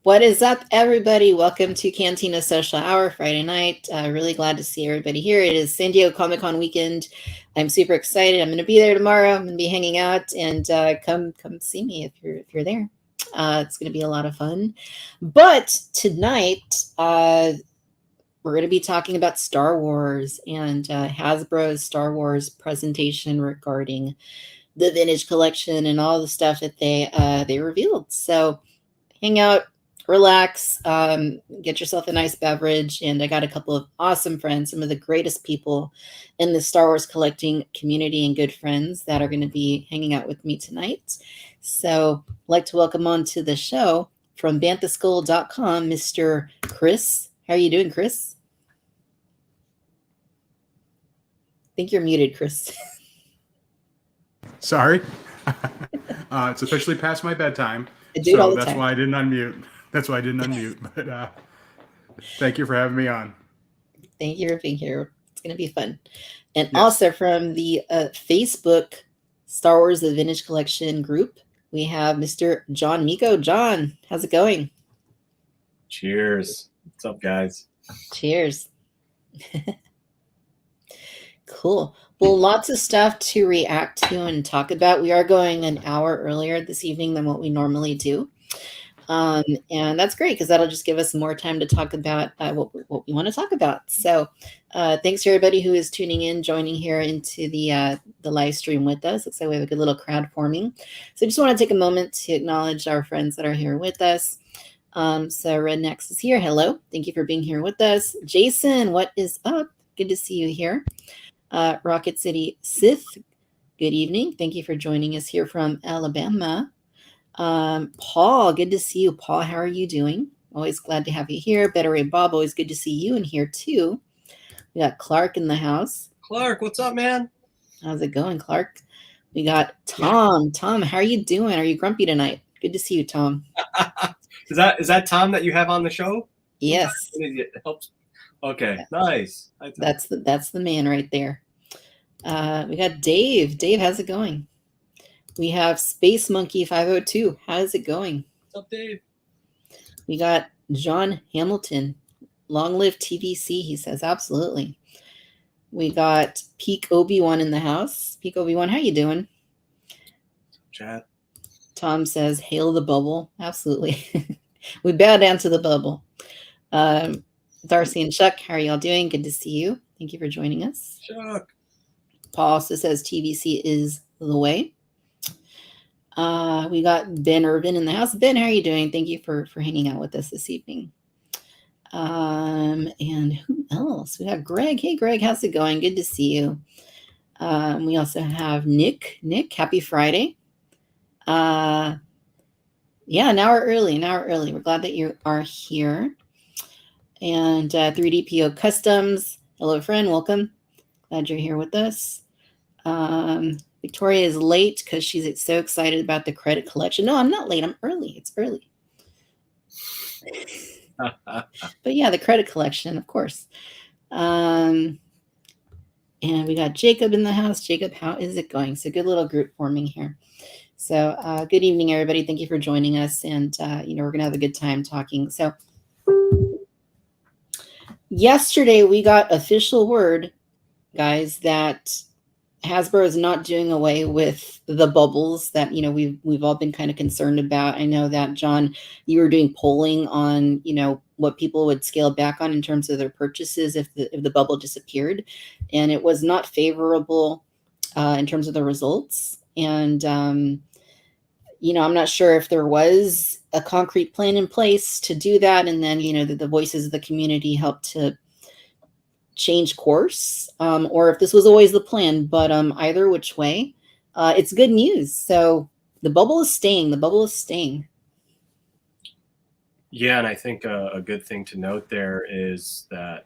What is up, everybody? Welcome to Cantina Social Hour Friday night. Really glad to see everybody here. It is San Diego Comic-Con weekend. I'm super excited. I'm going to be there tomorrow. I'm going to be hanging out, and come see me if you're there. It's going to be a lot of fun. But tonight, we're going to be talking about Star Wars and Hasbro's Star Wars presentation regarding the vintage collection and all the stuff that they revealed. So hang out, relax, get yourself a nice beverage. And I got a couple of awesome friends, some of the greatest people in the Star Wars collecting community and good friends that are going to be hanging out with me tonight. So I'd like to welcome on to the show from banthaskull.com, Mr. Chris. How are you doing, Chris? I think you're muted, Chris. Sorry. It's officially past my bedtime. So that's why I didn't unmute. But thank you for having me on. Thank you for being here. It's going to be fun. And yes, also from the Facebook Star Wars The Vintage Collection group, we have Mr. John Miko. John, how's it going? Cheers. What's up, guys? Cheers. Cool. Well, lots of stuff to react to and talk about. We are going an hour earlier this evening than what we normally do. And that's great because that'll just give us more time to talk about what we want to talk about. So thanks to everybody who is tuning in, joining here into the live stream with us. Looks like we have a good little crowd forming. So I just want to take a moment to acknowledge our friends that are here with us. So Rednex is here. Hello. Thank you for being here with us. Jason, what is up? Good to see you here. Rocket City Sith, good evening. Thank you for joining us here from Alabama. Paul, good to see you. Paul, how are you doing? Always glad to have you here. Better Ray Bob, always good to see you in here too. We got Clark in the house. Clark, what's up, man? How's it going, Clark? We got Tom. Tom, how are you doing? Are you grumpy tonight? Good to see you, Tom. Is that Tom that you have on the show? Yes. It helps. Okay, yeah. Nice. That's the man right there. We got Dave. Dave, how's it going? We have Space Monkey 502. How's it going? What's up, Dave? We got John Hamilton. Long live TVC, he says. Absolutely. We got Peak Obi-Wan in the house. Peak Obi-Wan, how you doing? Chat. Tom says, hail the bubble. Absolutely. We bow down to the bubble. Darcy and Chuck, how are y'all doing? Good to see you. Thank you for joining us. Chuck. Paul also says TVC is the way. We got Ben Irvin in the house. Ben, how are you doing? Thank you for hanging out with us this evening. And who else? We have Greg. Hey, Greg, how's it going? Good to see you. We also have Nick. Nick, happy Friday. Yeah, an hour early. We're glad that you are here. And 3DPO Customs. Hello, friend. Welcome. Glad you're here with us. Victoria is late because she's so excited about the credit collection. No, I'm not late. I'm early. It's early. But yeah, the credit collection, of course. And we got Jacob in the house. Jacob, how is it going? So good little group forming here. So good evening, everybody. Thank you for joining us. And, we're going to have a good time talking. So yesterday we got official word, guys, that Hasbro is not doing away with the bubbles that, we've all been kind of concerned about. I know that, John, you were doing polling on, what people would scale back on in terms of their purchases if the bubble disappeared. And it was not favorable in terms of the results. And, I'm not sure if there was a concrete plan in place to do that. And then, the voices of the community helped to change course, or if this was always the plan, but either which way, it's good news. So the bubble is staying. Yeah, and I think a good thing to note there is that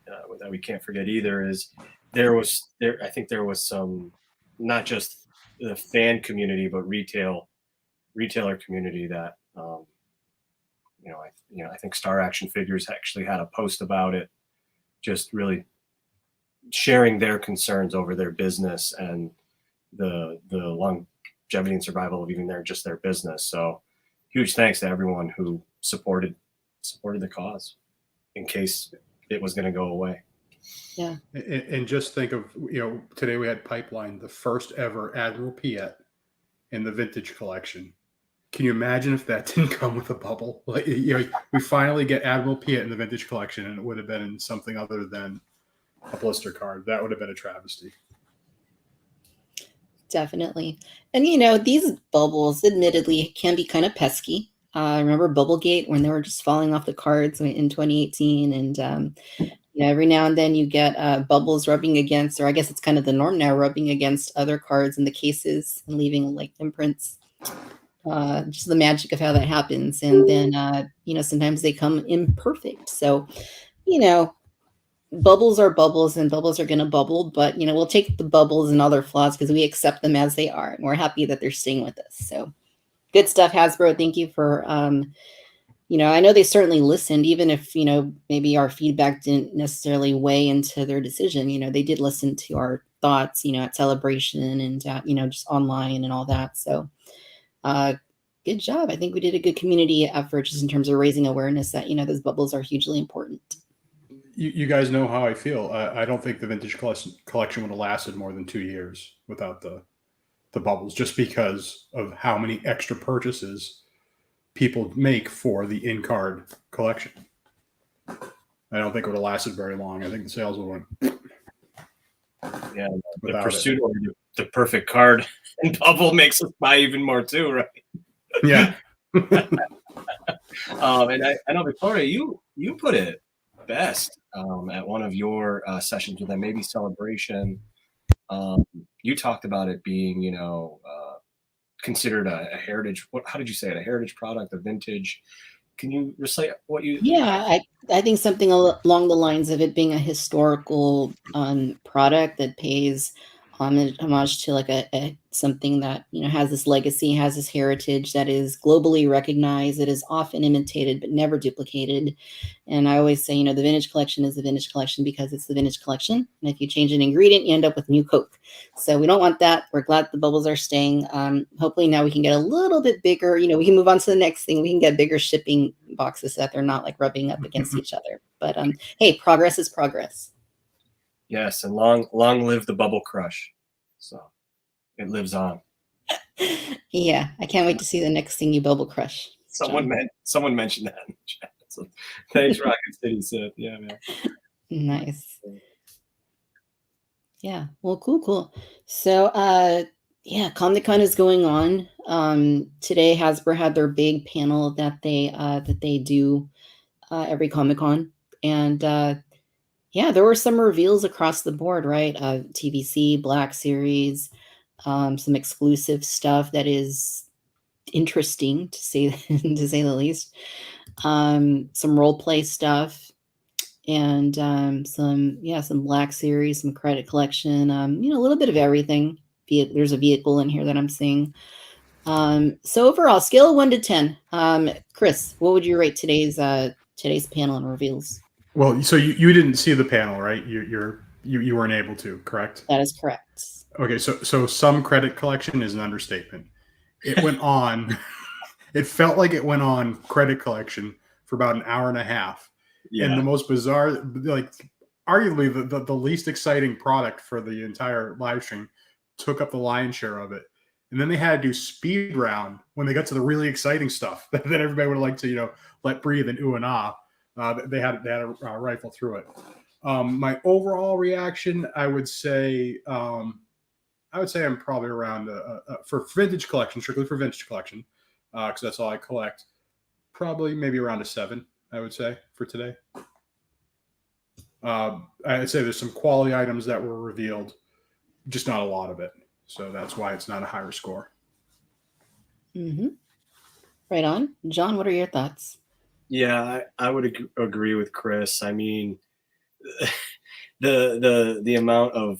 we can't forget either is I think there was some, not just the fan community, but retailer community that I think Star Action Figures actually had a post about it, just really sharing their concerns over their business and the longevity and survival of even their business. So huge thanks to everyone who supported supported the cause in case it was going to go away. Yeah. And just think of, today we had Pipeline, the first ever Admiral Piet in the vintage collection. Can you imagine if that didn't come with a bubble? Like, we finally get Admiral Piet in the vintage collection, and it would have been in something other than a blister card. That would have been a travesty. Definitely. And, these bubbles admittedly can be kind of pesky. Remember Bubblegate when they were just falling off the cards in 2018? And, every now and then you get bubbles rubbing against, or I guess it's kind of the norm now, rubbing against other cards in the cases and leaving like imprints. Just the magic of how that happens. And then, sometimes they come imperfect. So, bubbles are bubbles and bubbles are going to bubble, but we'll take the bubbles and all their flaws because we accept them as they are and we're happy that they're staying with us. So good stuff, Hasbro. Thank you for I know they certainly listened, even if maybe our feedback didn't necessarily weigh into their decision. They did listen to our thoughts at Celebration and just online and all that. So good job. I think we did a good community effort just in terms of raising awareness that those bubbles are hugely important. You guys know how I feel. I don't think the vintage collection would have lasted more than 2 years without the bubbles, just because of how many extra purchases people make for the in-card collection. I don't think it would have lasted very long. I think the sales would have went. Yeah, the pursuit of the perfect card and bubble makes us buy even more too, right? Yeah. And I know, Victoria, you put it best at one of your sessions with them, maybe Celebration. You talked about it being, considered a heritage. How did you say it? A heritage product, a vintage. Can you recite what you? Yeah, I think something along the lines of it being a historical product that pays homage to like a something that has this legacy, has this heritage that is globally recognized, that is often imitated but never duplicated. And I always say, the vintage collection is the vintage collection because it's the vintage collection. And if you change an ingredient, you end up with new Coke. So we don't want that. We're glad the bubbles are staying. Hopefully now we can get a little bit bigger. We can move on to the next thing. We can get bigger shipping boxes that they're not like rubbing up against each other. But hey, progress is progress. Yes, and long live the Bubble Crush. So it lives on. Yeah, I can't wait to see the next thing you Bubble Crush. Someone mentioned that in the chat. So thanks, Rocket City Sith. Yeah, man. Nice. Yeah. Well, cool. So Comic-Con is going on. Today Hasbro had their big panel that they do every Comic-Con. And there were some reveals across the board, right? TVC, Black Series, some exclusive stuff that is interesting to say the least. Some role play stuff, and some Black Series, some credit collection. A little bit of everything. There's a vehicle in here that I'm seeing. So overall, scale of 1 to 10. Chris, what would you rate today's panel and reveals? Well, so you didn't see the panel, right? You weren't able to, correct? That is correct. Okay, so some credit collection is an understatement. It went on. It felt like it went on credit collection for about an hour and a half. Yeah. And the most bizarre, like arguably the least exciting product for the entire live stream took up the lion's share of it. And then they had to do speed round when they got to the really exciting stuff that everybody would like to, let breathe and ooh and ah. They had to rifle through it. My overall reaction, I would say I'm probably around for vintage collection, strictly for vintage collection, because that's all I collect. Probably maybe around a 7, I would say, for today. I'd say there's some quality items that were revealed, just not a lot of it. So that's why it's not a higher score. Mm-hmm. Right on. John, what are your thoughts? Yeah, I would agree with Chris. I mean, the amount of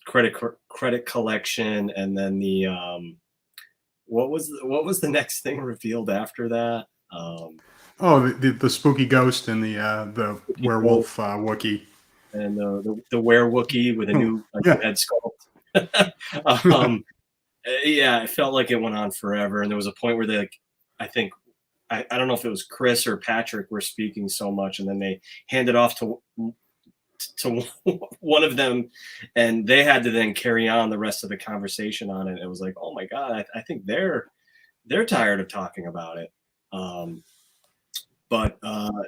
credit collection, and then the what was the next thing revealed after that? The spooky ghost and the werewolf Wookiee, and the werewookie with a new head sculpt. Yeah, it felt like it went on forever, and there was a point where I think I don't know if it was Chris or Patrick were speaking so much, and then they handed off to one of them, and they had to then carry on the rest of the conversation on it. It was like, oh my God, I think they're tired of talking about it. But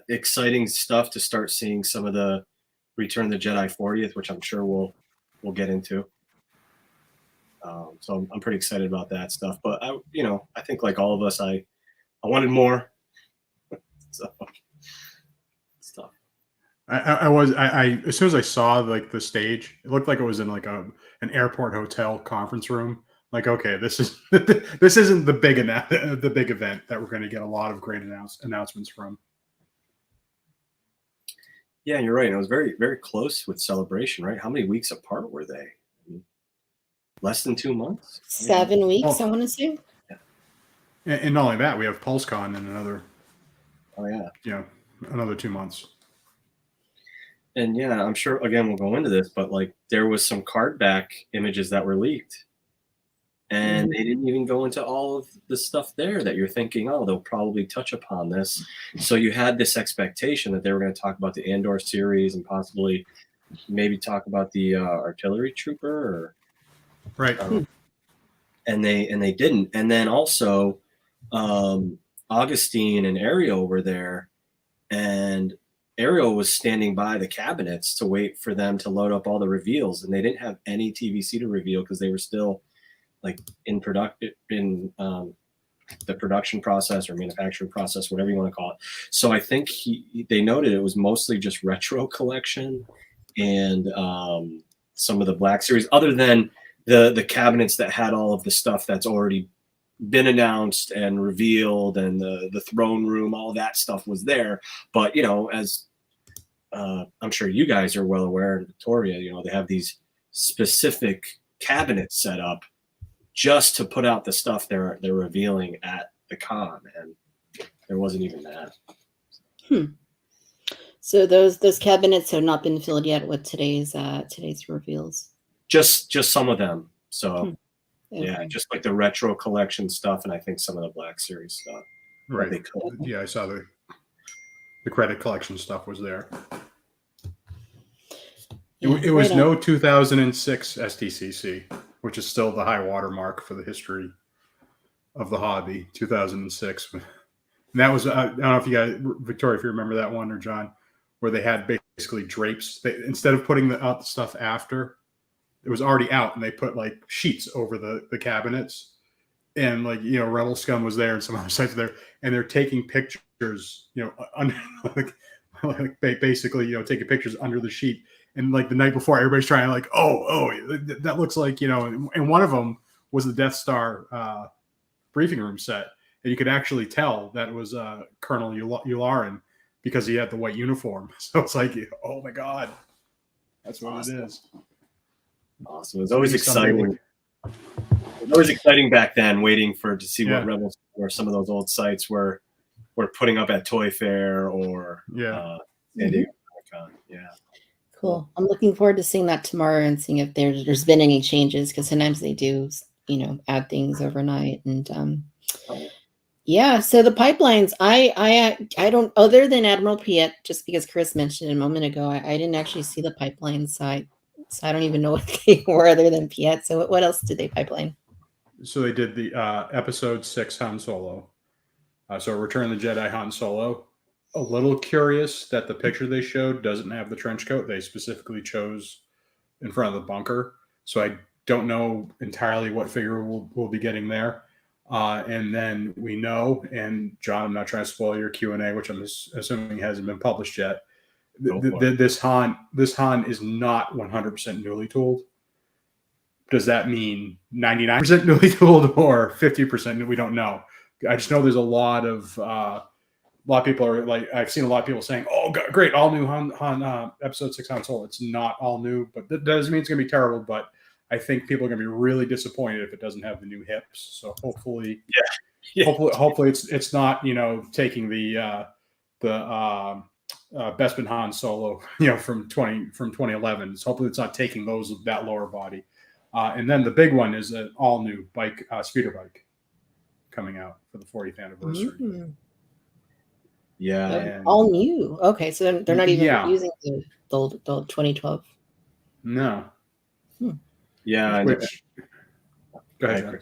exciting stuff to start seeing some of the Return of the Jedi 40th, which I'm sure we'll get into. So I'm pretty excited about that stuff. But I think like all of us, I wanted more. So stuff. I as soon as I saw like the stage, it looked like it was in like an airport hotel conference room. Like, okay, this isn't the big event that we're going to get a lot of great announcements from. Yeah, you're right. It was very, very close with Celebration, right? How many weeks apart were they? Less than 2 months? 7 weeks, I want to say. Yeah. And not only that, we have PulseCon in another. Oh yeah. Another 2 months. And yeah, I'm sure again we'll go into this, but like there was some card back images that were leaked. And they didn't even go into all of the stuff there that you're thinking, oh, they'll probably touch upon this. So you had this expectation that they were going to talk about the Andor series and possibly maybe talk about the artillery trooper, or right. And they didn't. And then also Augustine and Ariel were there, and Ariel was standing by the cabinets to wait for them to load up all the reveals, and they didn't have any TVC to reveal because they were still like in the production process or manufacturing process, whatever you want to call it. So I think they noted it was mostly just retro collection and some of the Black Series, other than the cabinets that had all of the stuff that's already been announced and revealed, and the throne room, all that stuff was there. But as I'm sure you guys are well aware, in Victoria, they have these specific cabinets set up just to put out the stuff they're revealing at the con, and there wasn't even that. So those cabinets have not been filled yet with today's reveals. Just some of them. So Okay. yeah, just like the retro collection stuff, and I think some of the Black Series stuff. Right. Yeah, I saw the credit collection stuff was there. Yeah, it was no 2006 STCC, which is still the high water mark for the history of the hobby, 2006. And that was, I don't know if you guys, Victoria, if you remember that one, or John, where they had basically drapes. Instead of putting out the stuff after, it was already out, and they put like sheets over the cabinets. And like, Rebel Scum was there and some other sites there, and they're taking pictures, under, like basically, taking pictures under the sheet. And like the night before, everybody's trying to like, oh, that looks like, and one of them was the Death Star briefing room set. And you could actually tell that it was Colonel Yularen because he had the white uniform. So it's like, oh my God, that's what it is. Awesome. It was always exciting. It was always exciting back then, waiting to see what Rebels or some of those old sites were putting up at Toy Fair or San Diego Comic-Con. Yeah. Cool. I'm looking forward to seeing that tomorrow and seeing if there's been any changes, because sometimes they do, add things overnight. And so the pipelines, I don't, other than Admiral Piet, just because Chris mentioned it a moment ago, I didn't actually see the pipeline side, so I don't even know what they were other than Piet. So what else did they pipeline? So they did the episode 6 Han Solo. So Return of the Jedi Han Solo. A little curious that the picture they showed doesn't have the trench coat. They specifically chose in front of the bunker. So I don't know entirely what figure we'll be getting there. And then we know, and John, I'm not trying to spoil your Q&A, which I'm assuming hasn't been published yet. This Han is not 100% newly tooled. Does that mean 99% newly tooled or 50%? We don't know. I just know there's a lot of people are like, I've seen a lot of people saying, "Oh, great, all new Han episode 6 Han Solo." It's not all new, but that doesn't mean it's going to be terrible. But I think people are going to be really disappointed if it doesn't have the new hips. So hopefully, hopefully it's not taking the Bespin Han Solo from 2011. So hopefully it's not taking that lower body. And then the big one is an all new bike, speeder bike, coming out for the 40th anniversary. Yeah. All new. Okay, so they're not even Yeah. using the old 2012. No. Yeah. Which, go ahead,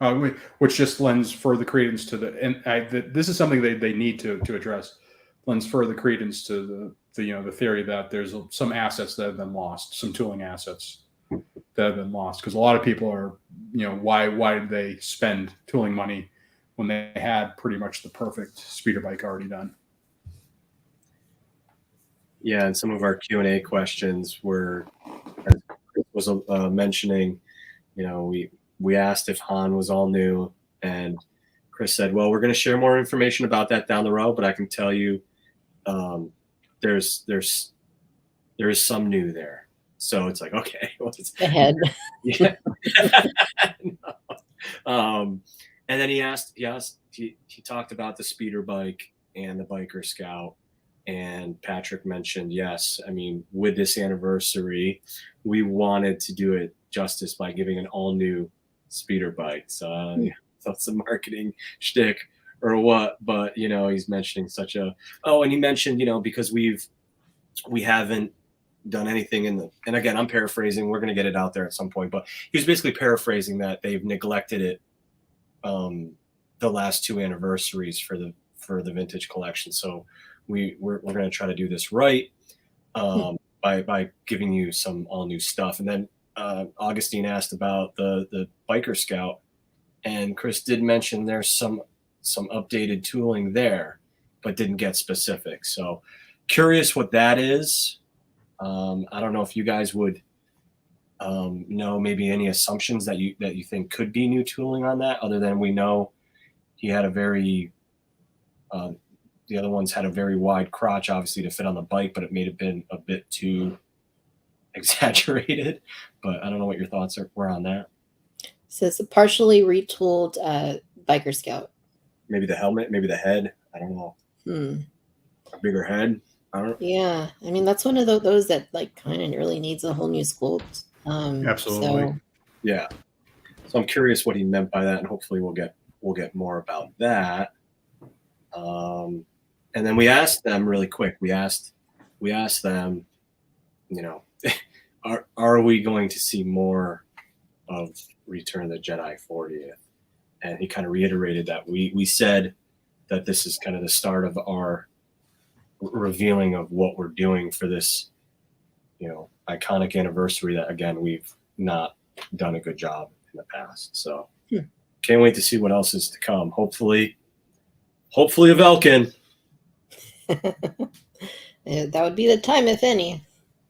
John. Which just lends further credence to this is something they need to address. Lends further credence to the theory that there's some assets that have been lost, some tooling assets that have been lost, because a lot of people are, why did they spend tooling money when they had pretty much the perfect speeder bike already done? Yeah, and some of our Q&A questions were, as Chris was mentioning, we asked if Han was all new, and Chris said, well, we're going to share more information about that down the road, but I can tell you there is some new there. So it's like, okay, what's ahead? Yeah. And then he talked about the speeder bike and the biker scout, and Patrick mentioned, yes, I mean, with this anniversary, we wanted to do it justice by giving an all new speeder bike. So that's a marketing shtick or what, but he's mentioning and he mentioned, because we haven't done anything and again, I'm paraphrasing, we're going to get it out there at some point, but he was basically paraphrasing that they've neglected it the last 2 anniversaries for the vintage collection. So we're going to try to do this right by giving you some all new stuff. And then Augustine asked about the biker scout, and Chris did mention there's some updated tooling there, but didn't get specific. So curious what that is. I don't know if you guys would know maybe any assumptions that you think could be new tooling on that, other than we know he had a very the other ones had a very wide crotch, obviously, to fit on the bike, but it may have been a bit too exaggerated. But I don't know what your thoughts were on that. So it's a partially retooled biker scout. Maybe the helmet, maybe the head. I don't know. A bigger head. I don't know. Yeah, I mean, that's one of those that kind of really needs a whole new sculpt. Absolutely. Yeah. So I'm curious what he meant by that, and hopefully we'll get more about that. And then we asked them really quick. We asked them, are we going to see more of Return of the Jedi 40th? And he kind of reiterated that we said that this is kind of the start of our revealing of what we're doing for this, iconic anniversary that, again, we've not done a good job in the past. So can't wait to see what else is to come. Hopefully a Velkin. That would be the time, if any.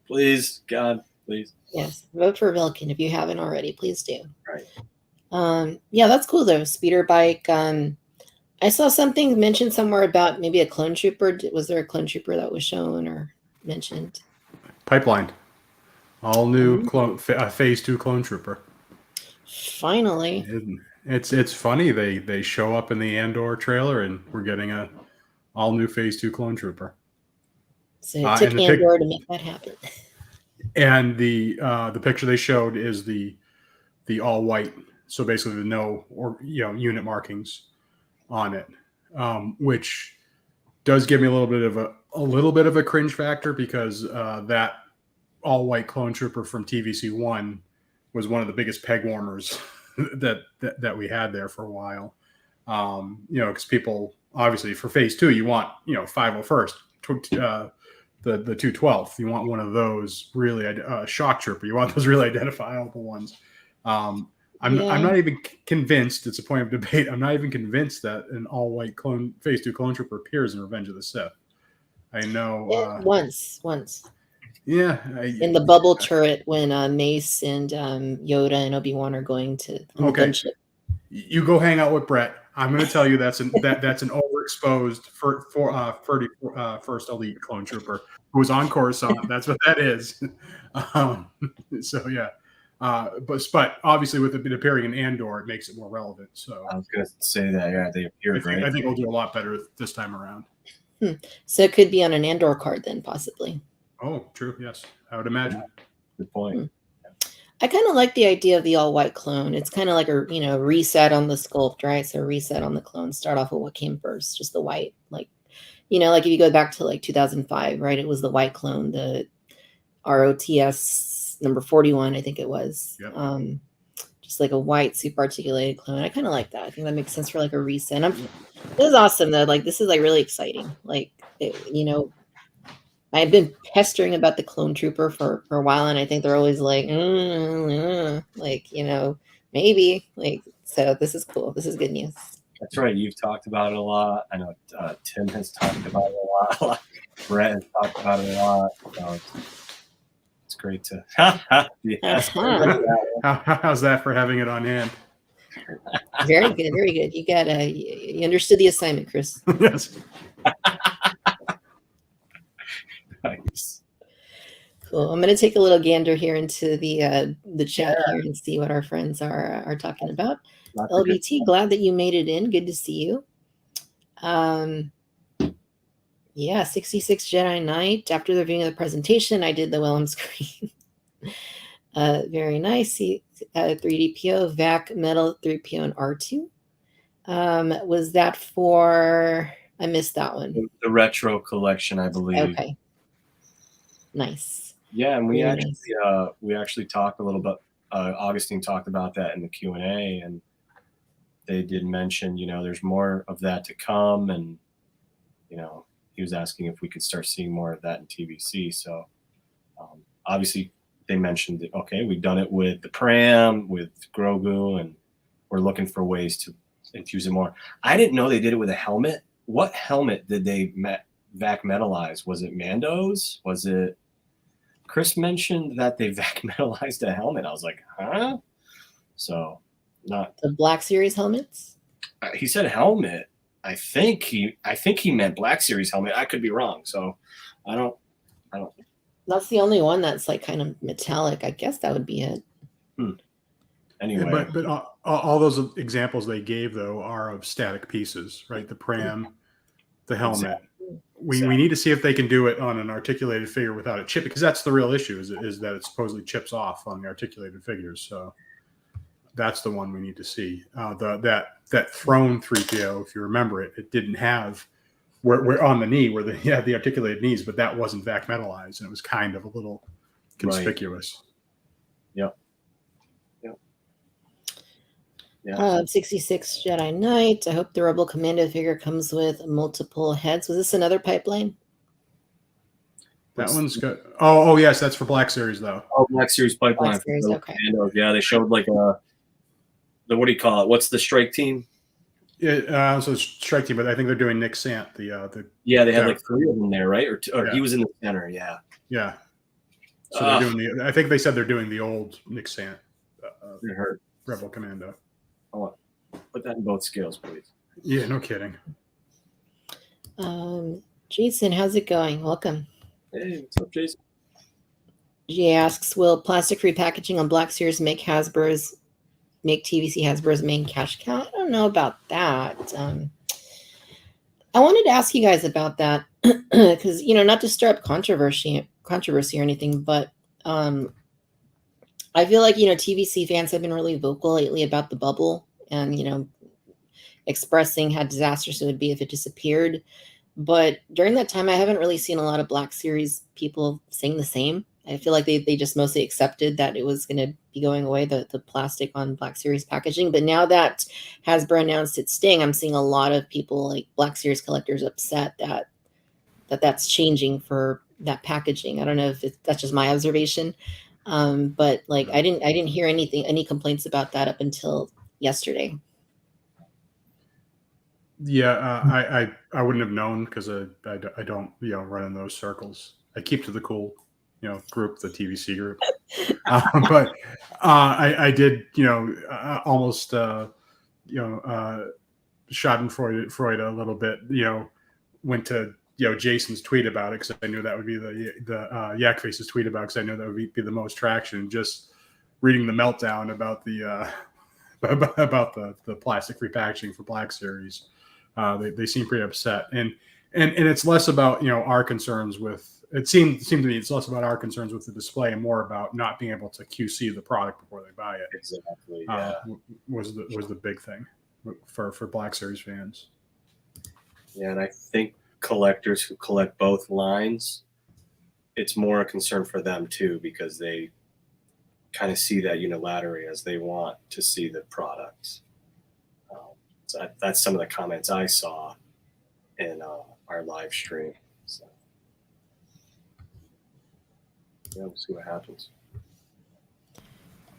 Please, God, please. Yes, vote for Velkin if you haven't already. Please do. Right. Yeah, that's cool though. Speeder bike. I saw something mentioned somewhere about maybe a clone trooper. Was there a clone trooper that was shown or mentioned? Pipeline. All new phase 2 clone trooper. Finally. It's funny. They show up in the Andor trailer, and we're getting a all new phase 2 clone trooper. So it took Andor to make that happen. And the picture they showed is the all white. So basically no unit markings on it, which does give me a little bit of a cringe factor, because that all white clone trooper from TVC1 was one of the biggest peg warmers that we had there for a while. Because people obviously for phase 2 you want 501st, the 212th. You want one of those really shock trooper. You want those really identifiable ones. I'm not even convinced. It's a point of debate. I'm not even convinced that an all white phase 2 clone trooper appears in Revenge of the Sith. I know once. Yeah, in the bubble turret when Mace and Yoda and Obi-Wan are going to gunship. You go hang out with Brett. I'm going to tell you that's an overexposed first elite clone trooper who was on Coruscant. That's what that is. So yeah, but obviously with it appearing in Andor, it makes it more relevant. So I was going to say that. Yeah, they appeared. I think we'll do a lot better this time around. So it could be on an Andor card then, possibly. Oh, true. Yes, I would imagine. Good point. I kind of like the idea of the all-white clone. It's kind of like a reset on the sculpt, right? So reset on the clone. Start off with what came first, just the white. Like like if you go back to like 2005, right? It was the white clone, the ROTS number 41, I think it was. Yep. Just like a white, super articulated clone. I kind of like that. I think that makes sense for like a recent. This is awesome though. Like this is like really exciting. Like I've been pestering about the clone trooper for a while, and I think they're always like, maybe. Like, so this is cool. This is good news. That's right. You've talked about it a lot. I know Tim has talked about it a lot. Brett has talked about it a lot. So it's great to. Yes. How's that for having it on hand? Very good. Very good. You understood the assignment, Chris. Yes. Nice. Cool. I'm going to take a little gander here into the chat here and see what our friends are talking about. LBT, glad that you made it in. Good to see you. 66 Jedi Knight. After the viewing of the presentation, I did the Willem screen. Very nice. 3DPO, VAC, Metal, 3PO, and R2. Was that for... I missed that one. The retro collection, I believe. Okay. Nice. Yeah, and we actually talked a little bit. Augustine talked about that in the Q&A, and they did mention, there's more of that to come, and he was asking if we could start seeing more of that in TVC. So obviously they mentioned that, okay, we've done it with the Pram, with Grogu, and we're looking for ways to infuse it more. I didn't know they did it with a helmet. What helmet did they vac metalize? Was it Mando's? Was it? Chris mentioned that they vac metalized a helmet. I was like, huh? So not the Black Series helmets. He said helmet. I think he meant Black Series helmet. I could be wrong. So I don't. That's the only one that's like kind of metallic. I guess that would be it. Anyway, yeah, but all those examples they gave though are of static pieces, right? The Pram, the helmet. Exactly. We need to see if they can do it on an articulated figure without a chip, because that's the real issue. Is that it supposedly chips off on the articulated figures. So that's the one we need to see. That throne 3PO, if you remember it didn't have where on the knee where he had the articulated knees, but that wasn't vac metalized, and it was kind of a little conspicuous. Right. Yeah. 66 Jedi Knight. I hope the Rebel Commando figure comes with multiple heads. Was this another pipeline? That one's good. Oh yes, that's for Black Series though. Oh, Black Series pipeline. Black Series, okay. Yeah, they showed like what do you call it? What's the strike team? Yeah, so it's strike team, but I think they're doing Nick Sant. They had like 3 of them there, right? Or he was in the center. Yeah. Yeah. So they're doing I think they said they're doing the old Nick Sant Rebel Commando. Put that in both scales, please. Yeah, no kidding. Jason, how's it going? Welcome. Hey, what's up, Jason? G asks, will plastic repackaging on Black Series make TVC Hasbro's main cash cow? I don't know about that. I wanted to ask you guys about that because, not to stir up controversy or anything, but I feel like, TVC fans have been really vocal lately about the bubble and, expressing how disastrous it would be if it disappeared. But during that time, I haven't really seen a lot of Black Series people saying the same. I feel like they just mostly accepted that it was going to be going away, the plastic on Black Series packaging. But now that Hasbro announced its sting, I'm seeing a lot of people, like Black Series collectors, upset that's changing for that packaging. I don't know if that's just my observation. But like I didn't hear any complaints about that up until yesterday. Yeah, I wouldn't have known because I don't run in those circles. I keep to the cool group, the TVC group. But I did almost Schadenfreude a little bit. Went to Jason's tweet about it because I knew that would be the Yak Face's tweet about, because I knew that would be the most traction. Just reading the meltdown about the plastic repackaging for Black Series, they seem pretty upset, and it's less about our concerns with. It seemed to me it's less about our concerns with the display and more about not being able to QC the product before they buy it. Exactly. Was the big thing for Black Series fans. Yeah, and I think collectors who collect both lines, it's more a concern for them too, because they kind of see that unilaterally as they want to see the products. So that's some of the comments I saw in our live stream. So yeah, we'll see what happens.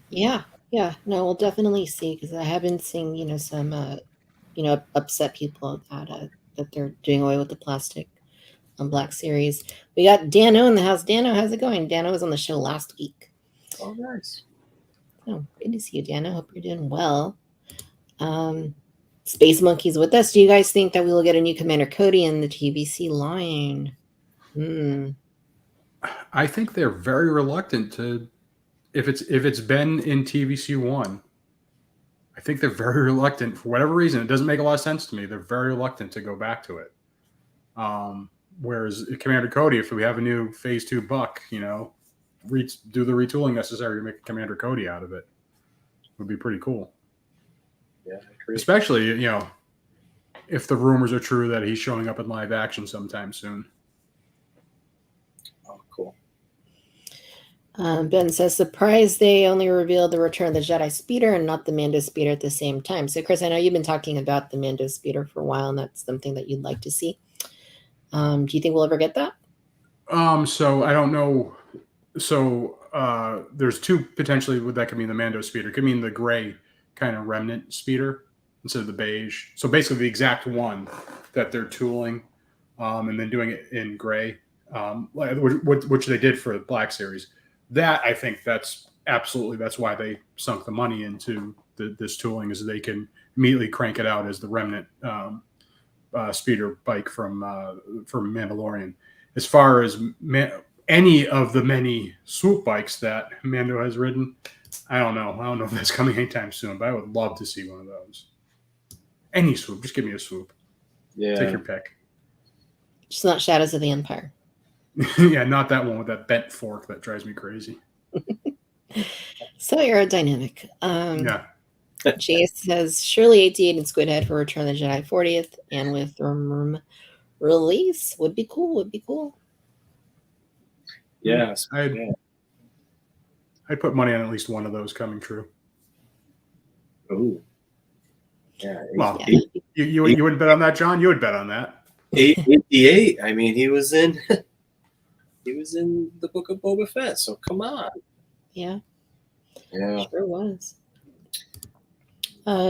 Yeah. No, we'll definitely see, because I have been seeing, some, upset people that they're doing away with the plastic on Black Series. We got Dano in the house. Dano, how's it going? Dano was on the show last week. Oh, nice. Oh, good to see you, Dano. Hope you're doing well. Space Monkey's with us. Do you guys think that we will get a new Commander Cody in the TBC line? I think they're very reluctant to, if it's been in TVC1, I think they're very reluctant for whatever reason. It doesn't make a lot of sense to me. They're very reluctant to go back to it. Whereas Commander Cody, if we have a new Phase 2 buck, do the retooling necessary to make a Commander Cody out of it, would be pretty cool. Yeah, I agree. Especially, if the rumors are true that he's showing up in live action sometime soon. Oh, cool. Ben says, surprised they only revealed the Return of the Jedi speeder and not the Mando speeder at the same time. So, Chris, I know you've been talking about the Mando speeder for a while, and that's something that you'd like to see. Do you think we'll ever get that? So I don't know. So there's two potentially that could mean the Mando speeder. It could mean the gray kind of remnant speeder instead of the beige. So basically the exact one that they're tooling and then doing it in gray, which they did for the Black Series. That I think that's why they sunk the money into this tooling, is they can immediately crank it out as the remnant speeder bike from Mandalorian. As far as any of the many swoop bikes that Mando has ridden, I don't know. I don't know if that's coming anytime soon, but I would love to see one of those. Any swoop, just give me a swoop. Yeah, take your pick. Just not Shadows of the Empire. Yeah, not that one with that bent fork that drives me crazy. So aerodynamic. Yeah. Chase says, surely 88 and Squidhead for Return of the Jedi 40th and with release would be cool. Yeah. I'd put money on at least one of those coming true. Ooh. Yeah. Well, yeah. You wouldn't bet on that, John? You would bet on that. 88. I mean, he was in the Book of Boba Fett, so come on. Yeah. Yeah. Sure was.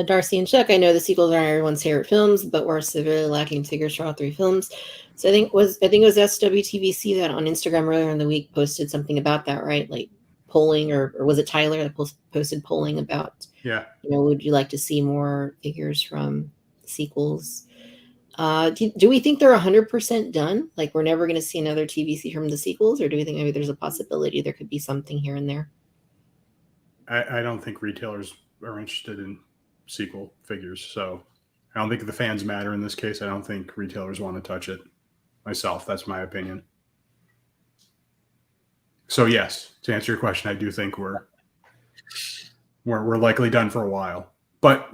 Darcy and Chuck, I know the sequels aren't everyone's favorite films, but we're severely lacking figures for all three films. So I think it was SWTVC that on Instagram earlier in the week posted something about that, right? Like polling, or was it Tyler that posted polling about, would you like to see more figures from sequels? Do we think they're 100% done? Like we're never going to see another TVC from the sequels, or do we think maybe there's a possibility there could be something here and there? I don't think retailers are interested in sequel figures, so I don't think the fans matter in this case. I don't think retailers want to touch it. Myself, that's my opinion. So yes, to answer your question, I do think we're likely done for a while. But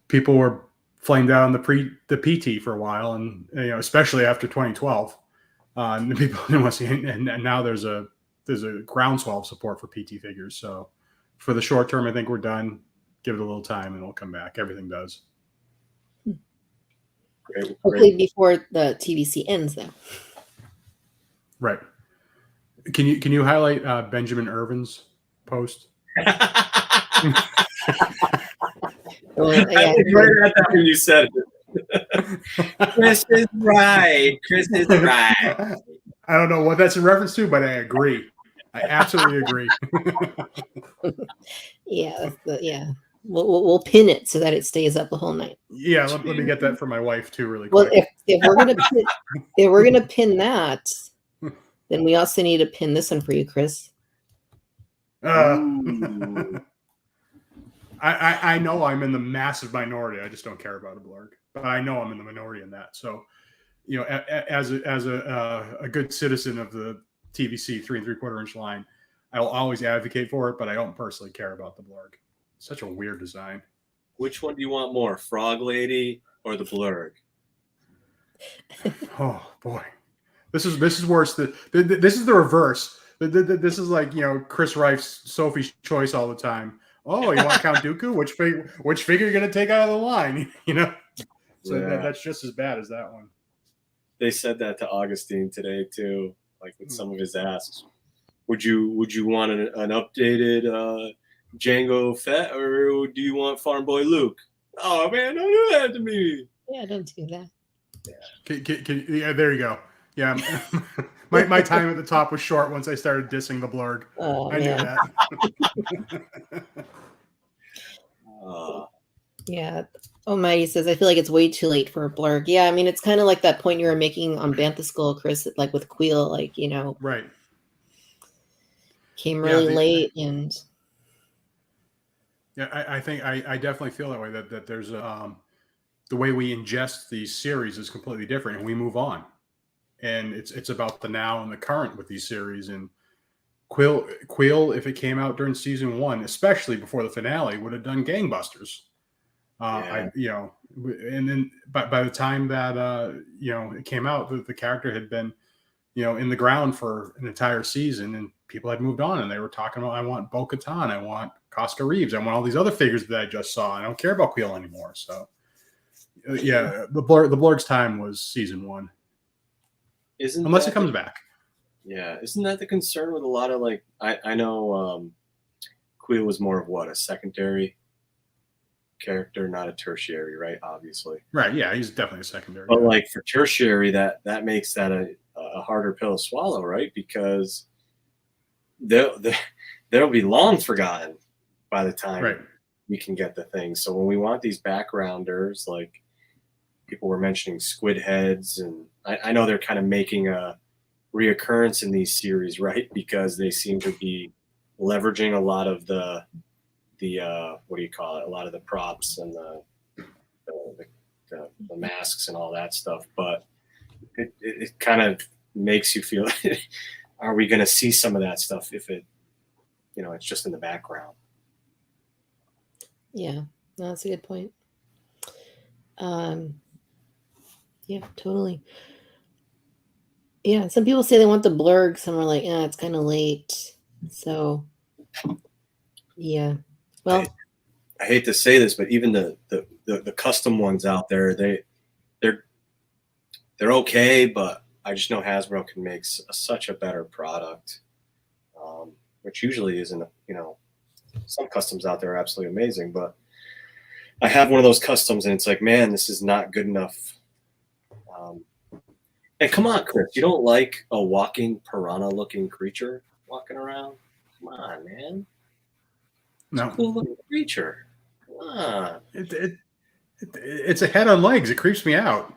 people were flamed out on the PT for a while, and especially after 2012, and people didn't want to see it, and now there's a groundswell of support for PT figures. So for the short term, I think we're done. Give it a little time and it'll come back. Everything does. Great. Hopefully before the TVC ends, though. Right. Can you highlight Benjamin Irvin's post? I heard that when you said it. Chris is right. I don't know what that's in reference to, but I agree. I absolutely agree. Yeah. We'll pin it so that it stays up the whole night. Yeah, let me get that for my wife too, really quick. Well, if we're gonna pin that, then we also need to pin this one for you, Chris. I know I'm in the massive minority. I just don't care about a blurg, but I know I'm in the minority in that. So, as a good citizen of the TVC 3 3/4 inch line, I will always advocate for it, but I don't personally care about the blurg. Such a weird design. Which one do you want more, Frog Lady or the blurg? Oh boy, this is worse. This is the reverse. This is like, Chris Rife's Sophie's Choice all the time. Oh, you want Count Dooku? Which figure are you gonna take out of the line? So that's just as bad as that one. They said that to Augustine today too, like with some of his asks. Would you want an updated Jango Fett, or do you want Farm Boy Luke? Oh man, don't do that to me. Yeah, don't do that. Yeah, there you go. Yeah, my time at the top was short once I started dissing the blurg. Oh, I knew that. Yeah. Almighty says, I feel like it's way too late for a blurg. Yeah, I mean, it's kind of like that point you were making on Bantha Skull, Chris, like with Queel, like, right. Came really late, and yeah, I think I definitely feel that way. That there's the way we ingest these series is completely different, and we move on, and it's about the now and the current with these series. And Queel, if it came out during season 1, especially before the finale, would have done gangbusters. And then by the time that it came out, the character had been in the ground for an entire season, and people had moved on, and they were talking about, I want Bo-Katan, I want Casca Reeves, I want all these other figures that I just saw. I don't care about Queel anymore. So the blurg's time was season 1, unless it comes back. Yeah, isn't that the concern with a lot of, like, I know Queel was more of a secondary character, not a tertiary, right? Obviously, right? Yeah, he's definitely a secondary. But like for tertiary, that makes that a harder pill to swallow, right? Because they'll be long forgotten by the time we can get the thing. So when we want these backgrounders, like people were mentioning squid heads, and I know they're kind of making a reoccurrence in these series, right? Because they seem to be leveraging a lot of the what do you call it? A lot of the props and the masks and all that stuff. But it kind of makes you feel, are we going to see some of that stuff if it, it's just in the background? Yeah, no, that's a good point. Yeah, totally. Yeah, some people say they want the blurg. Some are like, it's kind of late. So, yeah. Well, I hate to say this, but even the custom ones out there, they're okay, but I just know Hasbro can make such a better product, which usually isn't. Some customs out there are absolutely amazing, but I have one of those customs, and it's like, man, this is not good enough. And come on, Chris, you don't like a walking piranha-looking creature walking around? Come on, man. No. It's a cool little creature. Come on. It's a head on legs. It creeps me out.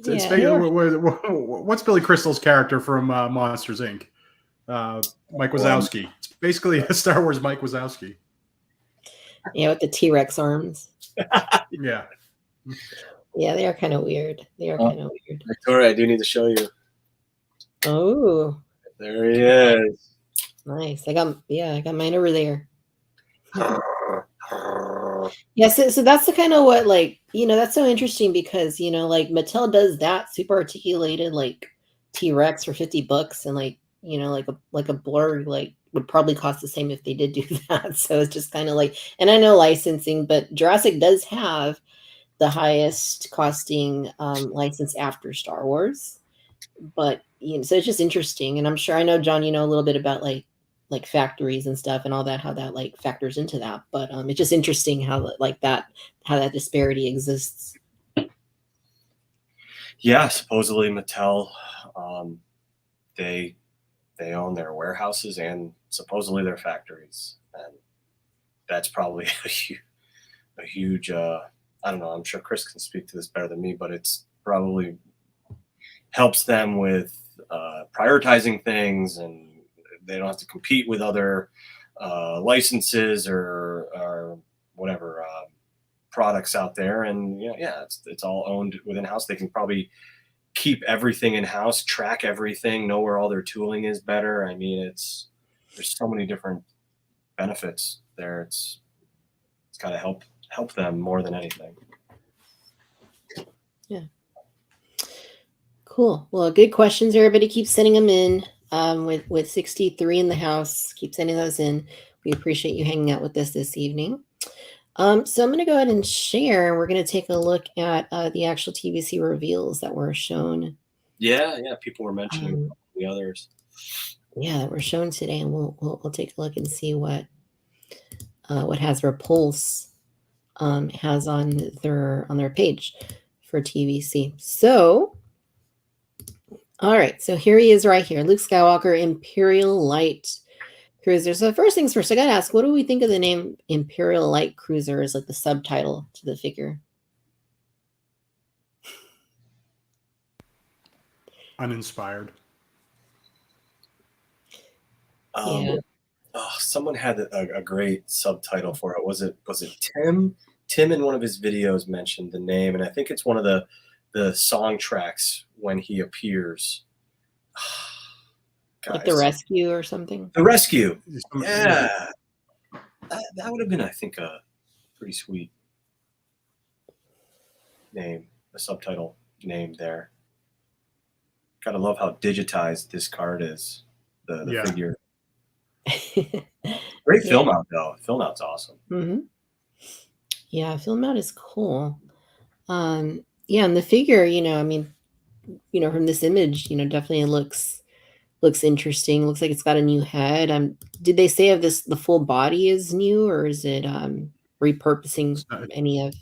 What's Billy Crystal's character from Monsters, Inc.? Mike Wazowski. It's basically a Star Wars Mike Wazowski. Yeah, with the T-Rex arms. Yeah. Yeah, they are kind of weird. Victoria, I do need to show you. Oh. There he is. Nice. I got mine over there. Yeah, so that's the kind of what, like, that's so interesting because, like Mattel does that super articulated like T-Rex for $50 and like, like a blurg like would probably cost the same if they did do that. So it's just kind of like, and I know licensing, but Jurassic does have the highest costing license after Star Wars. But so it's just interesting, and I'm sure I know, John, a little bit about like factories and stuff and all that, how that like factors into that. But it's just interesting how that disparity exists. Yeah, supposedly Mattel, they own their warehouses and supposedly their factories, and that's probably a huge. I don't know. I'm sure Chris can speak to this better than me, but it's probably helps them with prioritizing things, and they don't have to compete with other licenses or whatever products out there. And it's all owned within house. They can probably keep everything in house, track everything, know where all their tooling is better. I mean, there's so many different benefits there. It's got to help help them more than anything. Yeah. Cool. Well, good questions. Everybody keep sending them in. With 63 in the house, keep sending those in. We appreciate you hanging out with us this evening. So I'm going to go ahead and share. We're going to take a look at the actual TVC reveals that were shown. Yeah. People were mentioning the others. Yeah, that were shown today, and we'll take a look and see what Hasbro Pulse has on their page for TVC. So, all right, so here he is right here, Luke Skywalker, Imperial Light Cruiser. So first things first, I gotta ask, what do we think of the name Imperial Light Cruiser as like the subtitle to the figure? Uninspired. Yeah. Someone had a great subtitle for it. Was it Tim? Tim in one of his videos mentioned the name, and I think it's one of the song tracks when he appears. Like the Rescue or something? The Rescue. Yeah. That would have been, I think, a pretty sweet name, a subtitle name there. Gotta love how digitized this card is, the figure. Great film out, though. Film out's awesome. Mm-hmm. Yeah, film out is cool. And the figure, from this image, definitely looks interesting. Looks like it's got a new head. Did they say if the full body is new, or is it repurposing any of?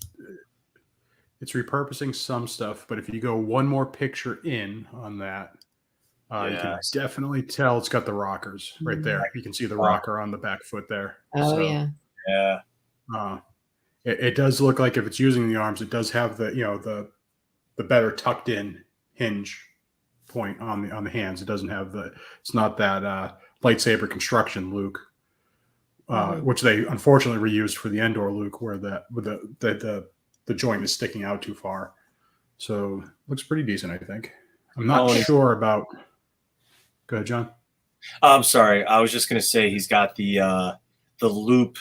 It's repurposing some stuff, but if you go one more picture in on that, you can definitely tell it's got the rockers right there. You can see the rocker on the back foot there. Oh, yeah. It does look like if it's using the arms, it does have the better tucked in hinge point on the hands. It doesn't have it's not that lightsaber construction Luke, which they unfortunately reused for the Endor Luke, where the joint is sticking out too far. So looks pretty decent, I think. I'm not sure about. Go ahead, John. I'm sorry. I was just going to say he's got the loop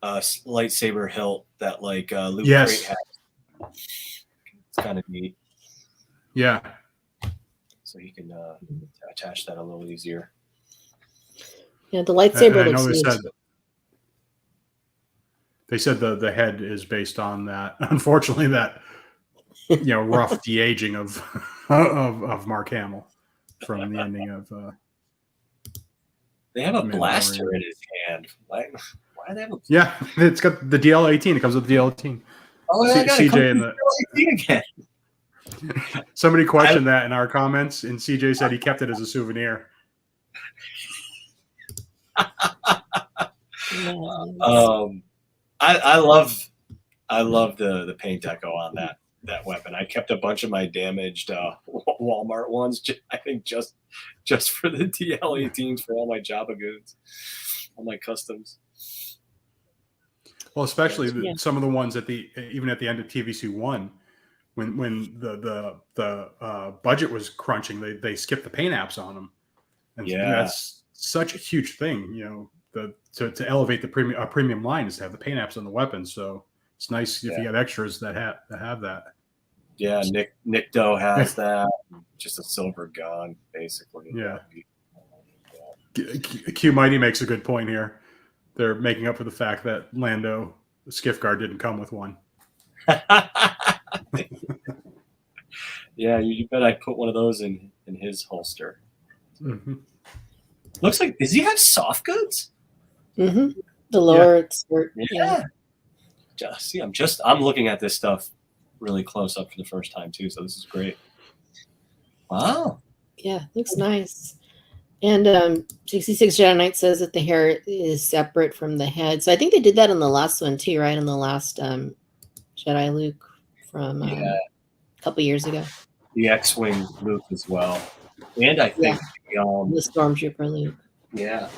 lightsaber hilt that Luke Crate has. It's kind of neat. Yeah. So you can attach that a little easier. Yeah, the lightsaber looks neat. They said the head is based on that. Unfortunately, that rough de-aging of Mark Hamill from the ending of. They have a blaster in his hand. Why do they have a? Yeah, it's got the DL-18. It comes with the DL-18. Oh, I got CJ in the DL-18 again. Somebody questioned that in our comments, and CJ said he kept it as a souvenir. I love the paint deco on that weapon. I kept a bunch of my damaged Walmart ones. I think just for the DL-18s for all my Jabba goods, all my customs. Well, especially some of the ones even at the end of TVC1, when the budget was crunching, they skipped the paint apps on them, and that's such a huge thing. To elevate the premium line is to have the paint apps on the weapons. So it's nice if you have extras that have that. Yeah, Nick Doe has that. Just a silver gun, basically. Yeah. Q Mighty makes a good point here. They're making up for the fact that Lando, the skiff guard, didn't come with one. Yeah, you bet I put one of those in his holster. Mm-hmm. Looks like, does he have soft goods? Mm-hmm. The lower skirt. Yeah. I'm looking at this stuff really close up for the first time too, so this is great. Wow. Yeah, looks nice. And 66 Jedi Knight says that the hair is separate from the head. So I think they did that in the last one too, right? In the last Jedi Luke from a couple years ago. The X-Wing Luke as well. And I think the Stormtrooper Luke. Yeah.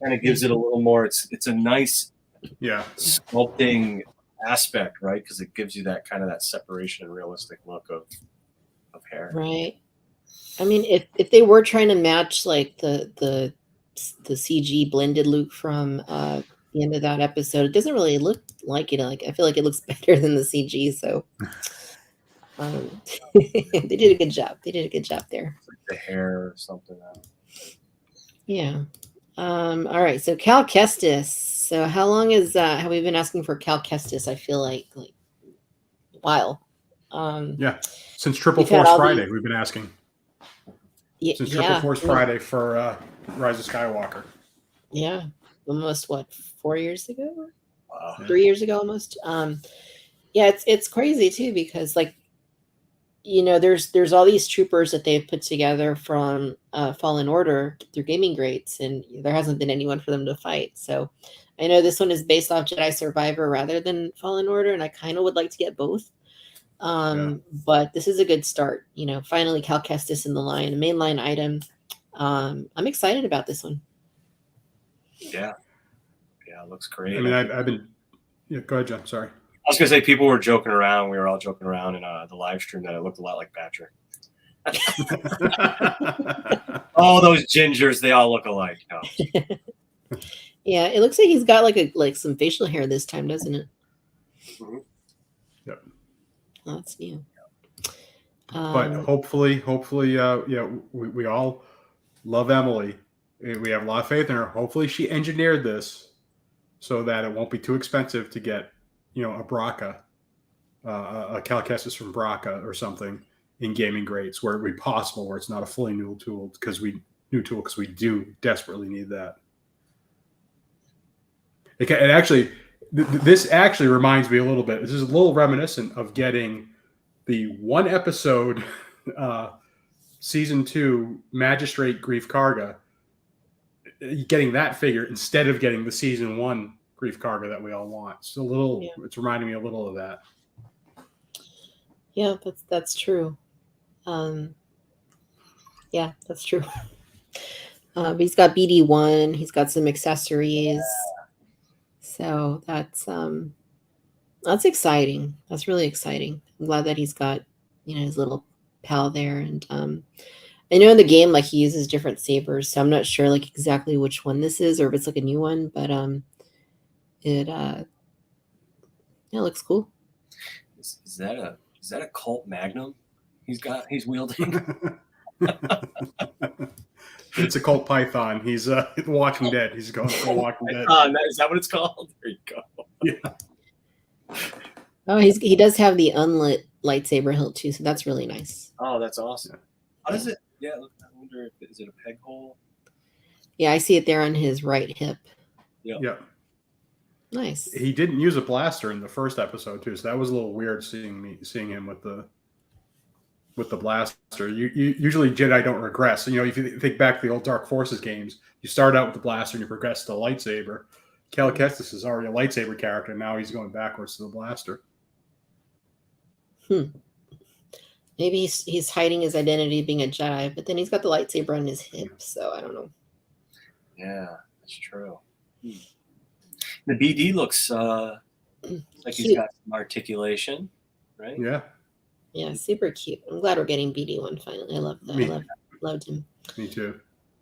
Kind of gives it a little more. It's a nice sculpting aspect, right? Because it gives you that kind of that separation and realistic look of hair. Right. I mean, if they were trying to match like the CG blended Luke from the end of that episode. It doesn't really look like it. Like I feel like it looks better than the CG. So they did a good job. They did a good job there. Like the hair or something. Yeah. All right. So Cal Kestis. So how long have we been asking for Cal Kestis? I feel like a while. Yeah, since Triple Force Friday, we've been asking. Since Triple Force Friday for Rise of Skywalker. Yeah, almost 4 years ago? Wow. 3 years ago, almost. Yeah, it's crazy too because there's all these troopers that they've put together from Fallen Order through gaming greats, and there hasn't been anyone for them to fight. So I know this one is based off Jedi Survivor rather than Fallen Order, and I kind of would like to get both. But this is a good start. Finally Cal Kestis in the line, a mainline item. I'm excited about this one. Yeah, it looks great. I mean, I've been. Yeah, go ahead, John. Sorry. I was gonna say people were joking around. We were all joking around in the live stream that it looked a lot like Patrick. All those gingers, they all look alike. No. Yeah, it looks like he's got like some facial hair this time, doesn't it? Mm-hmm. Yep. Oh, that's new. But hopefully, we all love Emily. We have a lot of faith in her. Hopefully, she engineered this so that it won't be too expensive to get, a Braca, a Cal Kestis from Braca or something in gaming greats where it would be possible, where it's not a fully new tool because we do desperately need that. It actually, this actually reminds me a little bit. This is a little reminiscent of getting the one episode, season 2 Magistrate Grief Karga, getting that figure instead of getting the season 1 Grief Karga that we all want. So it's reminding me a little of that. Yeah, that's true. Yeah, that's true. But he's got BD1. He's got some accessories. So that's exciting. That's really exciting. I'm glad that he's got, his little pal there. And I know in the game, like he uses different sabers, so I'm not sure like exactly which one this is or if it's like a new one, but it looks cool. Is that a Colt Magnum he's wielding? It's a Colt Python. He's The Walking Dead. He's going for Walking Dead. Is that what it's called? There you go. Yeah. Oh, he does have the unlit lightsaber hilt too, so that's really nice. Oh, that's awesome. How does it? Yeah, look, I wonder is it a peg hole? Yeah, I see it there on his right hip. Yep. Nice. He didn't use a blaster in the first episode too, so that was a little weird seeing him with the blaster. Usually Jedi don't regress. So, if you think back to the old Dark Forces games, you start out with the blaster and you progress to the lightsaber. Cal Kestis is already a lightsaber character. Now he's going backwards to the blaster. Maybe he's hiding his identity being a Jedi, but then he's got the lightsaber on his hip, so I don't know. Yeah, that's true. The BD looks like he's got some articulation, right? Yeah. Yeah, super cute. I'm glad we're getting BD1 finally. I love that. Loved him. Me too.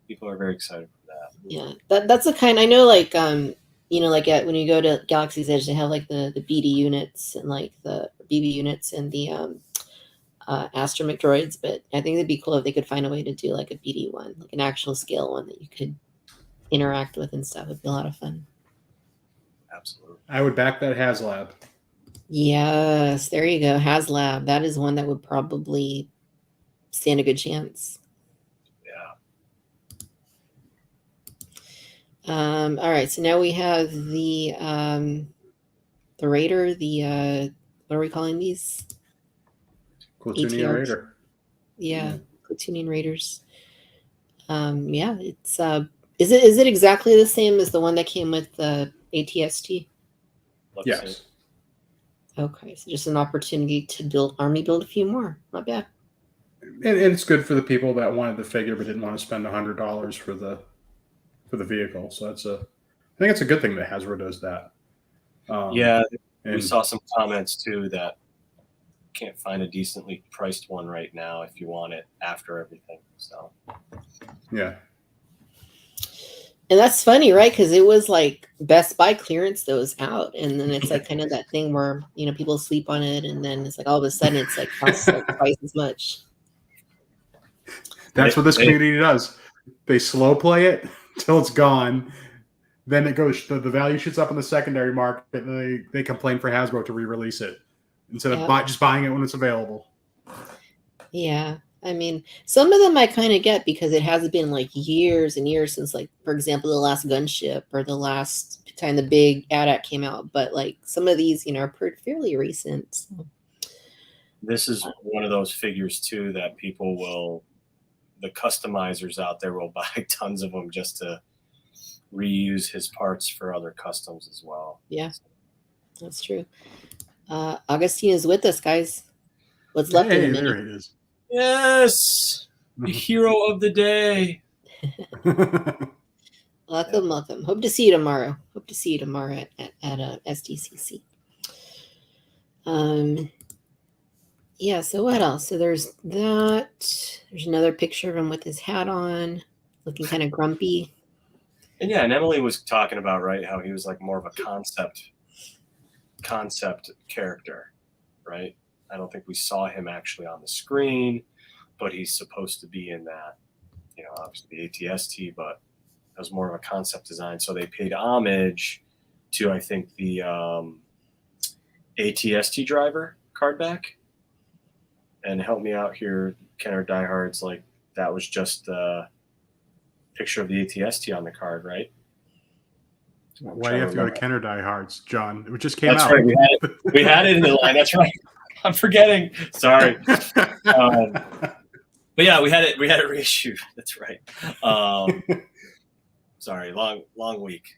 People are very excited for that. Yeah, that's the kind. I know, like when you go to Galaxy's Edge, they have like the BD units and like the BB units and the astromech droids. But I think it'd be cool if they could find a way to do like a BD one, like an actual scale one that you could interact with and stuff. It'd be a lot of fun. Absolutely. I would back that HasLab. Yes, there you go. HasLab. That is one that would probably stand a good chance. Yeah. All right. So now we have the Raider. What are we calling these? Platooning Raider. Yeah, Platooning Raiders. Yeah, it's is it exactly the same as the one that came with the ATST? Yes. Okay, so just an opportunity to build a few more. Not bad. And it's good for the people that wanted the figure but didn't want to spend $100 for the vehicle. So I think it's a good thing that Hasbro does that. We saw some comments too that can't find a decently priced one right now if you want it after everything. So yeah. And that's funny, right? Because it was like Best Buy clearance that was out, and then it's like kind of that thing where people sleep on it, and then it's like all of a sudden it's like costs like twice as much. That's what this community does. They slow play it till it's gone. Then it goes. The value shoots up in the secondary market, and they complain for Hasbro to re-release it instead of just buying it when it's available. Yeah. I mean, some of them I kind of get because it has been like years and years since, like, for example, the last gunship or the last time the big AT-AT came out. But like some of these, are fairly recent. So. This is one of those figures too that the customizers out there will buy tons of them just to reuse his parts for other customs as well. Yeah, that's true. Augustine is with us, guys. What's left of the mini? There he is. Yes, the hero of the day. Welcome. Hope to see you tomorrow. At SDCC. Yeah, so what else? So there's that. There's another picture of him with his hat on, looking kind of grumpy. And Emily was talking about, right, how he was like more of a concept character, right? I don't think we saw him actually on the screen, but he's supposed to be in that, obviously the ATST, but it was more of a concept design. So they paid homage to, I think, the ATST driver card back. And help me out here, Kenner Diehards, like that was just a picture of the ATST on the card, right? Why do you have to go to Kenner Diehards, John? It just came out. That's right. We had it in the line. That's right. I'm forgetting. Sorry. But yeah, we had it reissued. That's right. Sorry. Long week.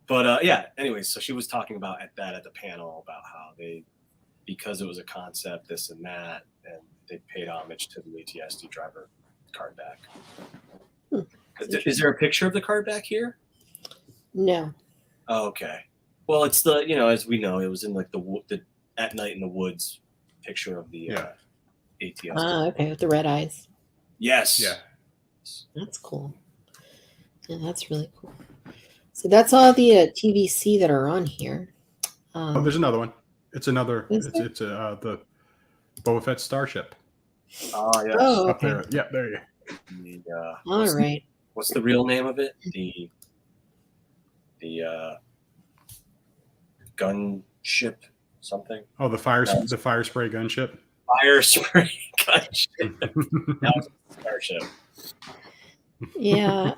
But anyways, so she was talking about at the panel about how because it was a concept, this and that, and they paid homage to the ATSD driver card back. Is there a picture of the card back here? No. Oh, okay. Well, it's the, as we know, it was in like the At Night in the Woods picture of the ATSD. Ah, okay, with the red eyes. Yes. Yeah. That's cool. Yeah, that's really cool. So that's all the TVC that are on here. There's another one. It's the Boba Fett Starship. Oh, yeah. Oh, Up okay. there. Yeah, there you go. All right. What's the real name of it? The gunship something? Oh, the fire spray gunship. Fire spray gunship. That was Starship. Yeah.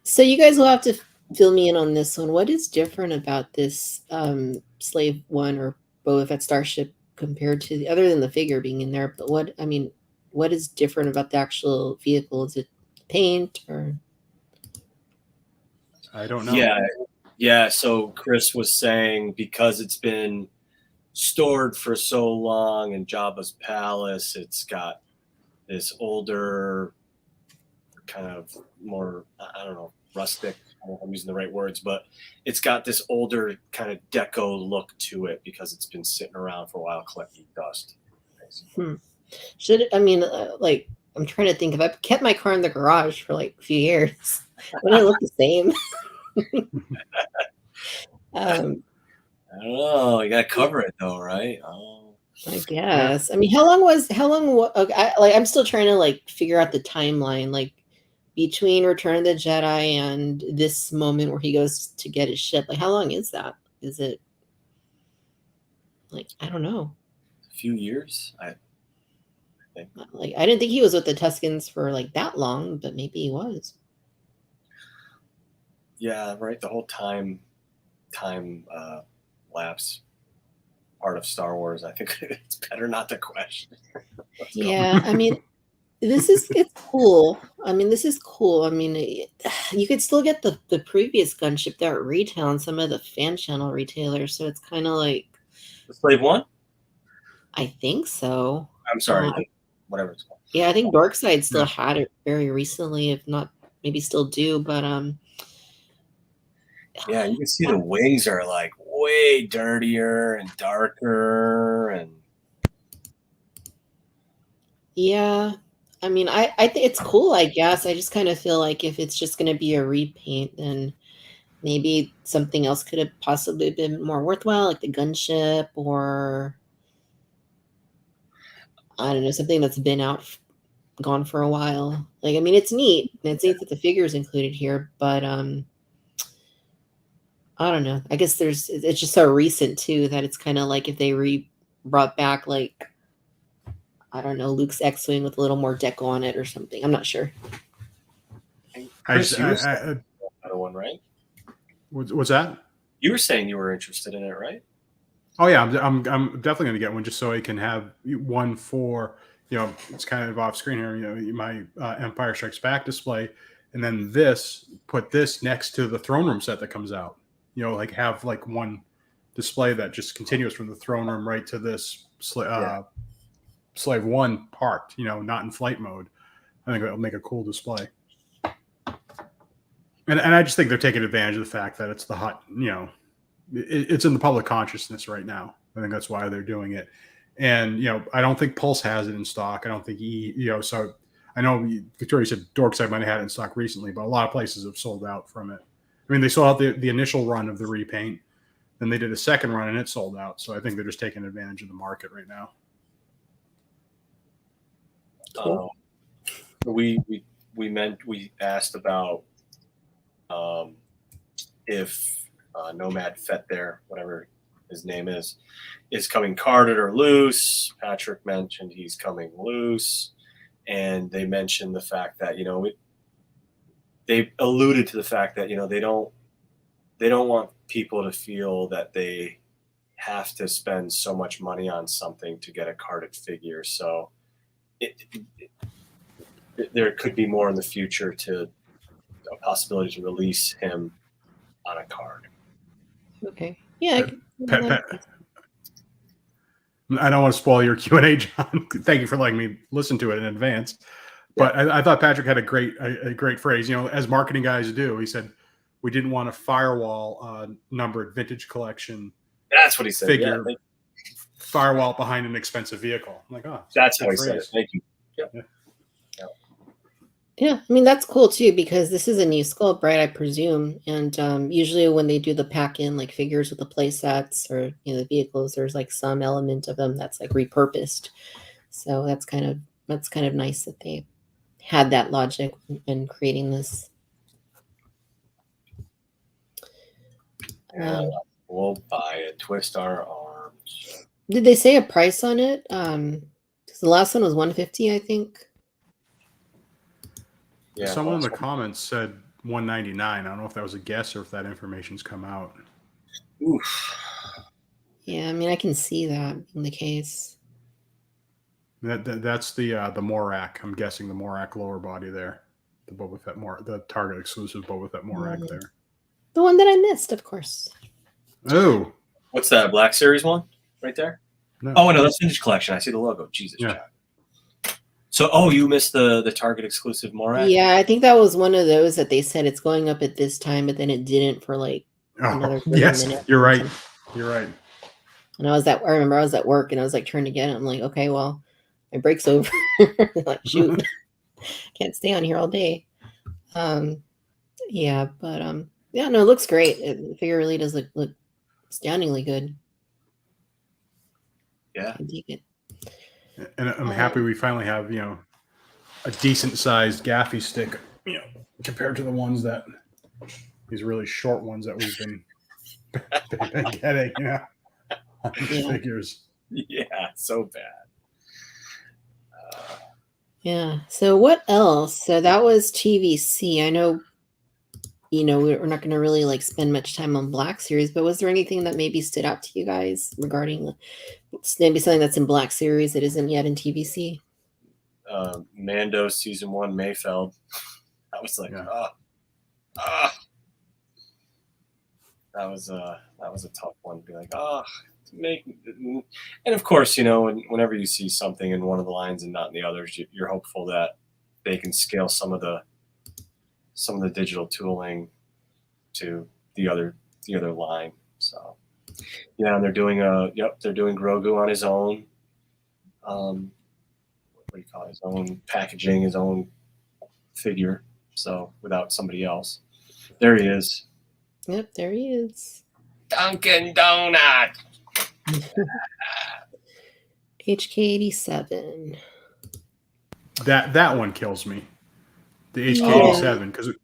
So you guys will have to fill me in on this one. What is different about this Slave One or Boba Fett Starship compared to other than the figure being in there? But what is different about the actual vehicle? Is it paint or? I don't know. Yeah. So Chris was saying because it's been stored for so long in Jabba's palace, it's got this older, kind of more, I don't know, rustic. I don't know if I'm using the right words, but it's got this older kind of deco look to it because it's been sitting around for a while collecting dust. Should it, like, I'm trying to think if I kept my car in the garage for like a few years, would it look the same? I don't know. You gotta cover it though, right? Oh, I guess. I mean, how long? Okay, I'm still trying to like figure out the timeline, like between Return of the Jedi and this moment where he goes to get his ship. Like, how long is that? Is it like, I don't know, a few years? I think. Like, I didn't think he was with the Tuscans for like that long, but maybe he was. Yeah, right. The whole time lapse part of Star Wars. I think it's better not to question. Yeah, I mean, it's cool. This is cool. You could still get the previous gunship there at retail and some of the fan channel retailers. So it's kind of like the Slave One. I think so. I'm sorry, whatever it's called. Yeah, I think Dorkside still had it very recently, if not, maybe still do. But yeah, you can see the wings are like way dirtier and darker, and yeah, I mean, I think it's cool, I guess. I just kind of feel like if it's just going to be a repaint, then maybe something else could have possibly been more worthwhile, like the gunship, or I don't know, something that's been gone for a while. Like, I mean, it's neat. It's neat that the figure is included here, but I don't know. I guess it's just so recent too that it's kind of like if they brought back, like, I don't know, Luke's X-wing with a little more deco on it or something. I'm not sure. Chris, you were saying another one, right? What's that? You were saying you were interested in it, right? Oh yeah, I'm definitely going to get one just so I can have one for, you know, it's kind of off screen here, you know, my Empire Strikes Back display, and then put this next to the throne room set that comes out. You know, like have like one display that just continues from the throne room right to this Slave One parked, you know, not in flight mode. I think it'll make a cool display. And I just think they're taking advantage of the fact that it's the hot, you know, it's in the public consciousness right now. I think that's why they're doing it. And, you know, I don't think Pulse has it in stock. I don't think so I know Victoria said Dorkside might have had it in stock recently, but a lot of places have sold out from it. I mean, they sold out the initial run of the repaint, then they did a second run and it sold out. So I think they're just taking advantage of the market right now. Cool. We asked about if Nomad Fett there, whatever his name is coming carded or loose. Patrick mentioned he's coming loose, and they mentioned the fact that, you know, they alluded to the fact that, you know, they don't want people to feel that they have to spend so much money on something to get a carded figure. So there could be more in the future to a possibility to release him on a card. Okay. Yeah. I don't want to spoil your Q&A, John. Thank you for letting me listen to it in advance. But I thought Patrick had a great phrase. You know, as marketing guys do, he said, we didn't want a firewall numbered vintage collection. That's what he said. Figure firewall behind an expensive vehicle. I'm like, oh, that's how he said it. Thank you. Yeah, I mean, that's cool too, because this is a new sculpt, right? I presume. And usually when they do the pack in like figures with the play sets or, you know, the vehicles, there's like some element of them that's like repurposed. So that's kind of nice that they had that logic in creating this. We'll buy it, twist our arms. Did they say a price on it? Because the last one was $150, I think. Yeah, someone in the comments said $199. I don't know if that was a guess or if that information's come out. Oof. Yeah, I mean, I can see that in the case. That's the Morak. I'm guessing the Morak lower body there, the Boba Fett the Target exclusive Boba Fett Morak there. The one that I missed, of course. Oh, what's that? Black Series one right there? No. Oh no, that's Vintage Collection. I see the logo. Jesus. Yeah. So, you missed the Target exclusive Morak? Yeah, I think that was one of those that they said it's going up at this time, but then it didn't for like another 30 minutes. You're right. You're right. And I remember I was at work and I was like trying to get it. I'm like, okay, well, my break's over. Like, shoot, can't stay on here all day. Yeah, but yeah, no, it looks great. The figure really does look astoundingly good. Yeah, I dig it. And I'm happy we finally have, you know, a decent sized gaffy stick, you know, compared to the ones these really short ones that we've been getting, you know, figures. Yeah, so bad. Yeah. So what else? So that was TVC. I know, you know, we're not going to really like spend much time on Black Series, but was there anything that maybe stood out to you guys regarding maybe something that's in Black Series that isn't yet in TVC? Mando season 1 Mayfeld. I was like, that was a tough one to be like, and of course, you know, whenever you see something in one of the lines and not in the others, you're hopeful that they can scale some of the digital tooling to the other line. So yeah, and they're doing Grogu on his own. what do you call it, his own packaging, his own figure. So without somebody else, there he is. Yep, there he is. Dunkin' Donut. HK87. That one kills me. The HK87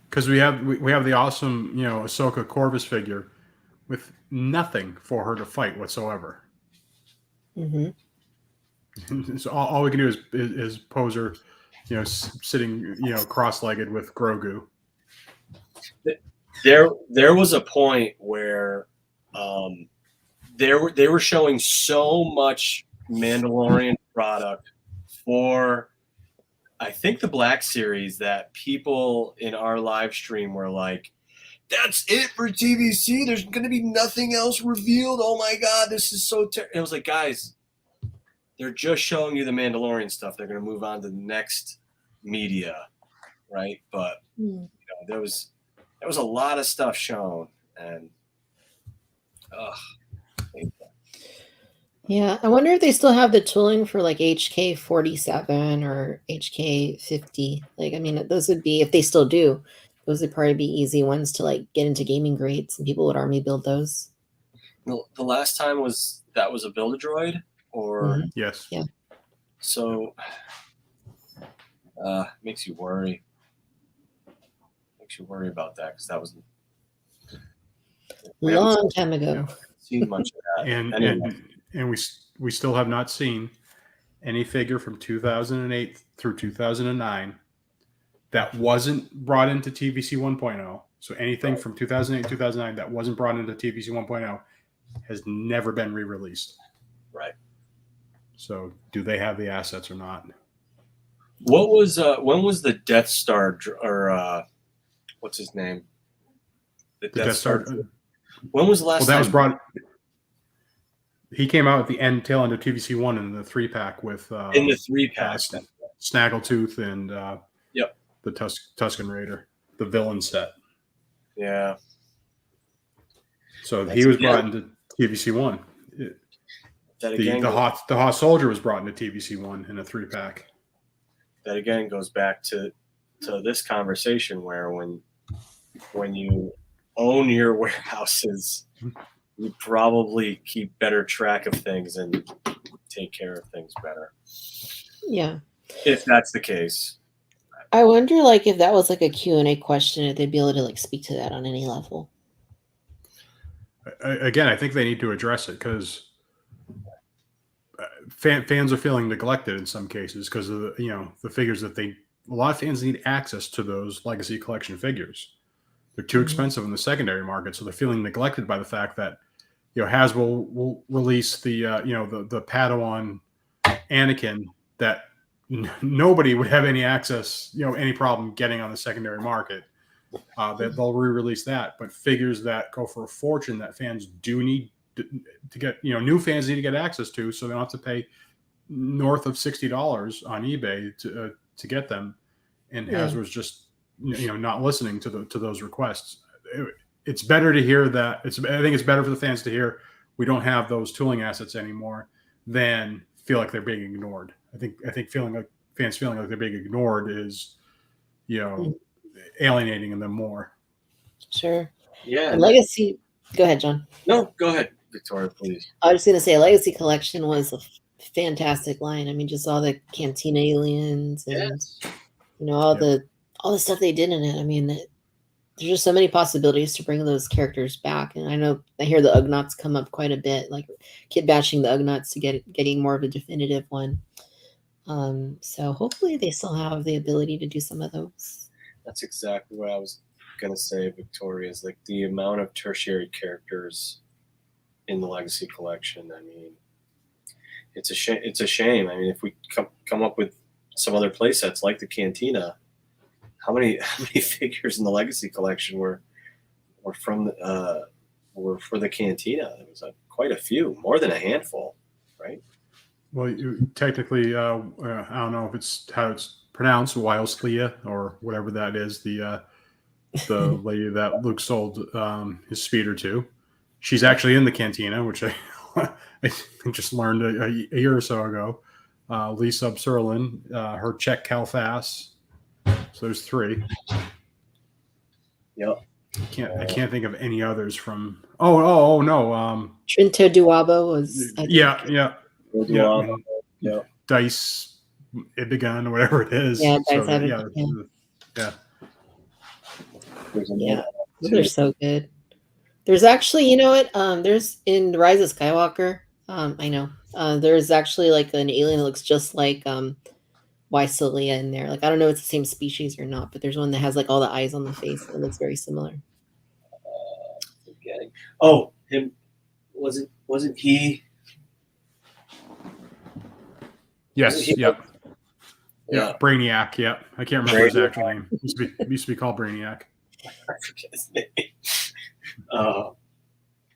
because we have the awesome Ahsoka Corvus figure with nothing for her to fight whatsoever. Mm-hmm. So all we can do is pose her, sitting cross-legged with Grogu. There was a point where they were showing so much Mandalorian product for, I think, the Black Series, that people in our live stream were like, that's it for TVC. There's going to be nothing else revealed. Oh my God, this is so terrible. It was like, guys, they're just showing you the Mandalorian stuff. They're going to move on to the next media, right? But there was a lot of stuff shown, and yeah, I wonder if they still have the tooling for like HK47 or HK50. Like, I mean, those would be, if they still do, those would probably be easy ones to like get into gaming grades, and people would army build those. The last time was a Build-A-Droid, or yes, yeah. So makes you worry. Makes you worry about that, because that was long time ago. Seen much of that, and we still have not seen any figure from 2008 through 2009 that wasn't brought into TVC 1.0. So anything from 2008 2009 that wasn't brought into TVC 1.0 has never been re-released. Right. So do they have the assets or not? What was when was the Death Star, or what's his name? The Death Star. When was the last time? Was brought. He came out at the tail end of TVC 1 in the 3-pack with in the 3-pack, Snaggletooth and the Tusken Raider, the villain set. Yeah. So he was brought into TVC 1. The Hot Soldier was brought into TVC 1 in a 3-pack. That again goes back to this conversation where when you own your warehouses, you probably keep better track of things and take care of things better. Yeah. If that's the case. I wonder, like, if that was like a Q&A question, if they'd be able to like speak to that on any level. Again, I think they need to address it, because fans are feeling neglected in some cases because of the figures that a lot of fans need access to those Legacy Collection figures. They're too expensive in the secondary market, so they're feeling neglected by the fact that Hasbro will release the Padawan Anakin that nobody would have any access, any problem getting on the secondary market. That they'll re-release that, but figures that go for a fortune that fans do need to get, new fans need to get access to, so they don't have to pay north of $60 on eBay to get them. And Hasbro's just not listening to those requests. It's better to hear that. I think it's better for the fans to hear we don't have those tooling assets anymore than feel like they're being ignored. I think fans feeling like they're being ignored is, alienating them more. Sure. Yeah. And Legacy. Go ahead, John. No, go ahead, Victoria, please. I was just going to say, Legacy Collection was a fantastic line. I mean, just all the Cantina aliens and all the stuff they did in it. I mean, there's just so many possibilities to bring those characters back. And I hear the Ugnaughts come up quite a bit, like kid batching the Ugnaughts to getting more of a definitive one. So hopefully they still have the ability to do some of those. That's exactly what I was going to say, Victoria, is like the amount of tertiary characters in the Legacy Collection. I mean, it's a shame. It's a shame. I mean, if we come up with some other play sets like the Cantina, how many figures in the Legacy Collection were for the Cantina? It was quite a few, more than a handful, right? Well, technically, I don't know if it's how it's pronounced, Wazowski or whatever that is. The lady that Luke sold his speeder to, she's actually in the Cantina, which I just learned a year or so ago. Lisa Serlin, her Czech Calfas. So there's 3. Yep. I can't think of any others from. Oh no. Trinto Duabo was. Yeah. Yeah. Dice Ibigan or whatever it is. Yeah, So Dice Ibigan, Yeah. They're so good. There's actually, you know what? There's in The Rise of Skywalker. I know. There's actually like an alien that looks just like Ysalia in there. Like I don't know if it's the same species or not, but there's one that has like all the eyes on the face that looks very similar. Oh, him wasn't he? Yes. Yep. Yeah. Brainiac. Yep. I can't remember his actual name. It used to be called Brainiac. I forget his name.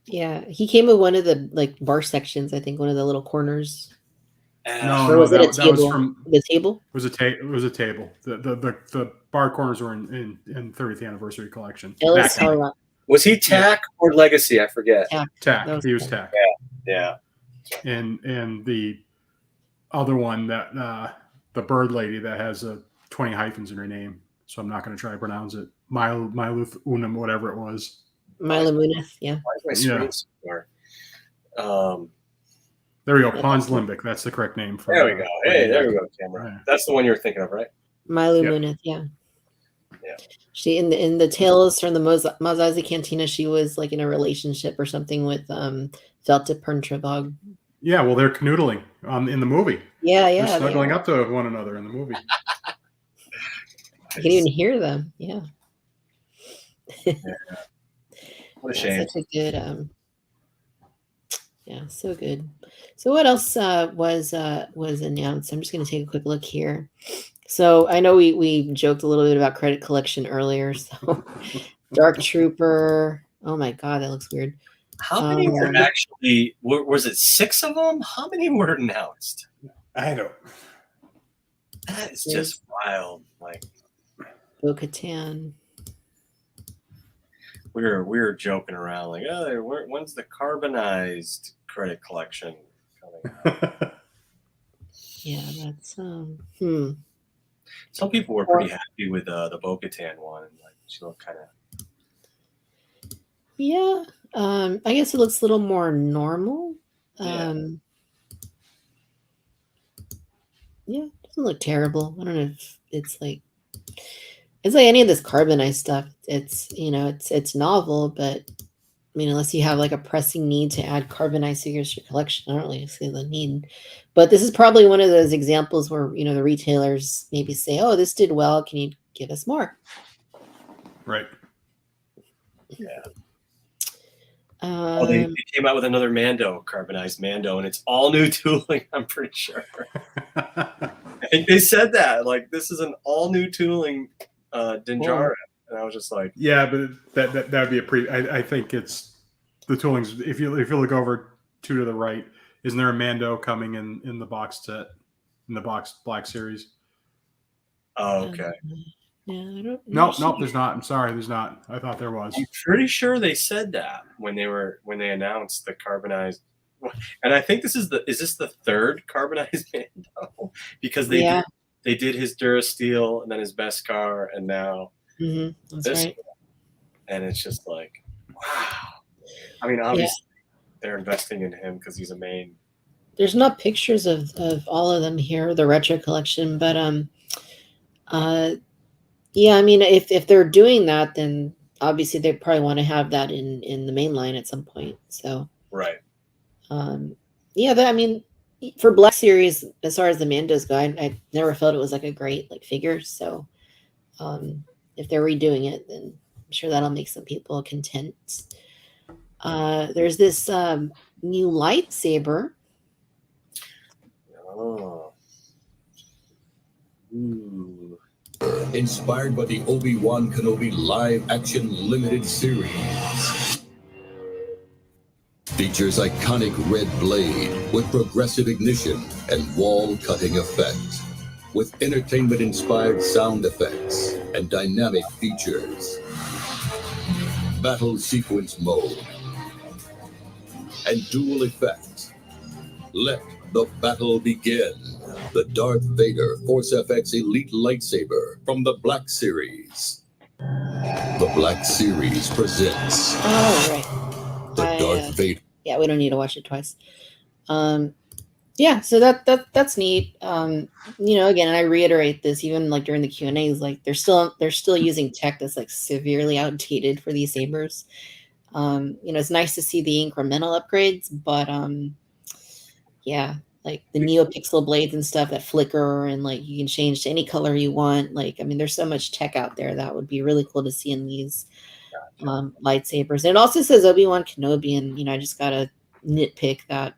Yeah, he came with one of the like bar sections. I think one of the little corners. No, that was from the table. It was a table. The bar corners were in 30th anniversary collection. Was he TAC or Legacy? I forget. TAC. He was TAC. Yeah. And the other one that the bird lady that has 20 hyphens in her name, so I'm not going to try to pronounce it. Miluth Unum, whatever it was. Milumunith, yeah. Why is my screen There we go. Pons Limbic. That's the correct name for. There we go. Hey, there we go, camera. Yeah. That's the one you were thinking of, right? Milumunith, yeah. She in the Tales from the Mazazi Cantina, she was like in a relationship or something with Felta Perntravog. Yeah, well, they're canoodling in the movie. Yeah. They're snuggling up to one another in the movie. You can even hear them. Yeah. What a shame. Such a good. Yeah, so good. So what else was announced? I'm just going to take a quick look here. So I know we joked a little bit about credit collection earlier. So Dark Trooper. Oh my God, that looks weird. How many were actually? Was it 6 of them? How many were announced? I don't. That is just wild. Like Bo-Katan. We were joking around like, oh, when's the carbonized credit collection coming out? Yeah, that's Some people were pretty happy with the Bo-Katan one. Like she looked kind of. Yeah, I guess it looks a little more normal. Yeah, it doesn't look terrible. I don't know if it's like any of this carbonized stuff. It's it's novel, but I mean, unless you have like a pressing need to add carbonized figures to your collection, I don't really see the need. But this is probably one of those examples where the retailers maybe say, "Oh, this did well. Can you give us more?" Right. Yeah. They came out with another carbonized Mando, and it's all new tooling. I'm pretty sure. I think they said that like this is an all new tooling Dinjara, and I was just like, yeah, but that would be I think it's the toolings. If you look over to the right, isn't there a Mando coming in the box set in the box Black Series? Oh, okay. Yeah, I don't. No, there's not. I'm sorry, there's not. I thought there was. I'm pretty sure they said that when they announced the carbonized, and I think is this the third carbonized Mando because they did his Durasteel and then his Beskar and now that's this right. one. And it's just like, wow. I mean, obviously they're investing in him because he's a main. There's not pictures of all of them here, the retro collection, but yeah, I mean, if they're doing that, then obviously they probably want to have that in the main line at some point. So right. Yeah, I mean, for Black Series, as far as the Mandos go, I never felt it was like a great figure. So if they're redoing it, then I'm sure that'll make some people content. There's this new lightsaber. Oh. Ooh. Inspired by the Obi-Wan Kenobi live-action limited series. Features iconic red blade with progressive ignition and wall-cutting effect. With entertainment-inspired sound effects and dynamic features. Battle sequence mode. And dual effect. Let the battle begin. the Darth Vader Force FX Elite Lightsaber from the Black Series. The Black Series presents the Darth Vader. Yeah, we don't need to watch it twice. Yeah, so that's neat. Again, and I reiterate this even like during the Q&As, like they're still using tech that's like severely outdated for these sabers. It's nice to see the incremental upgrades, but yeah, like the NeoPixel blades and stuff that flicker and like you can change to any color you want. Like, I mean, there's so much tech out there that would be really cool to see in these lightsabers. And it also says Obi-Wan Kenobi, and I just gotta nitpick that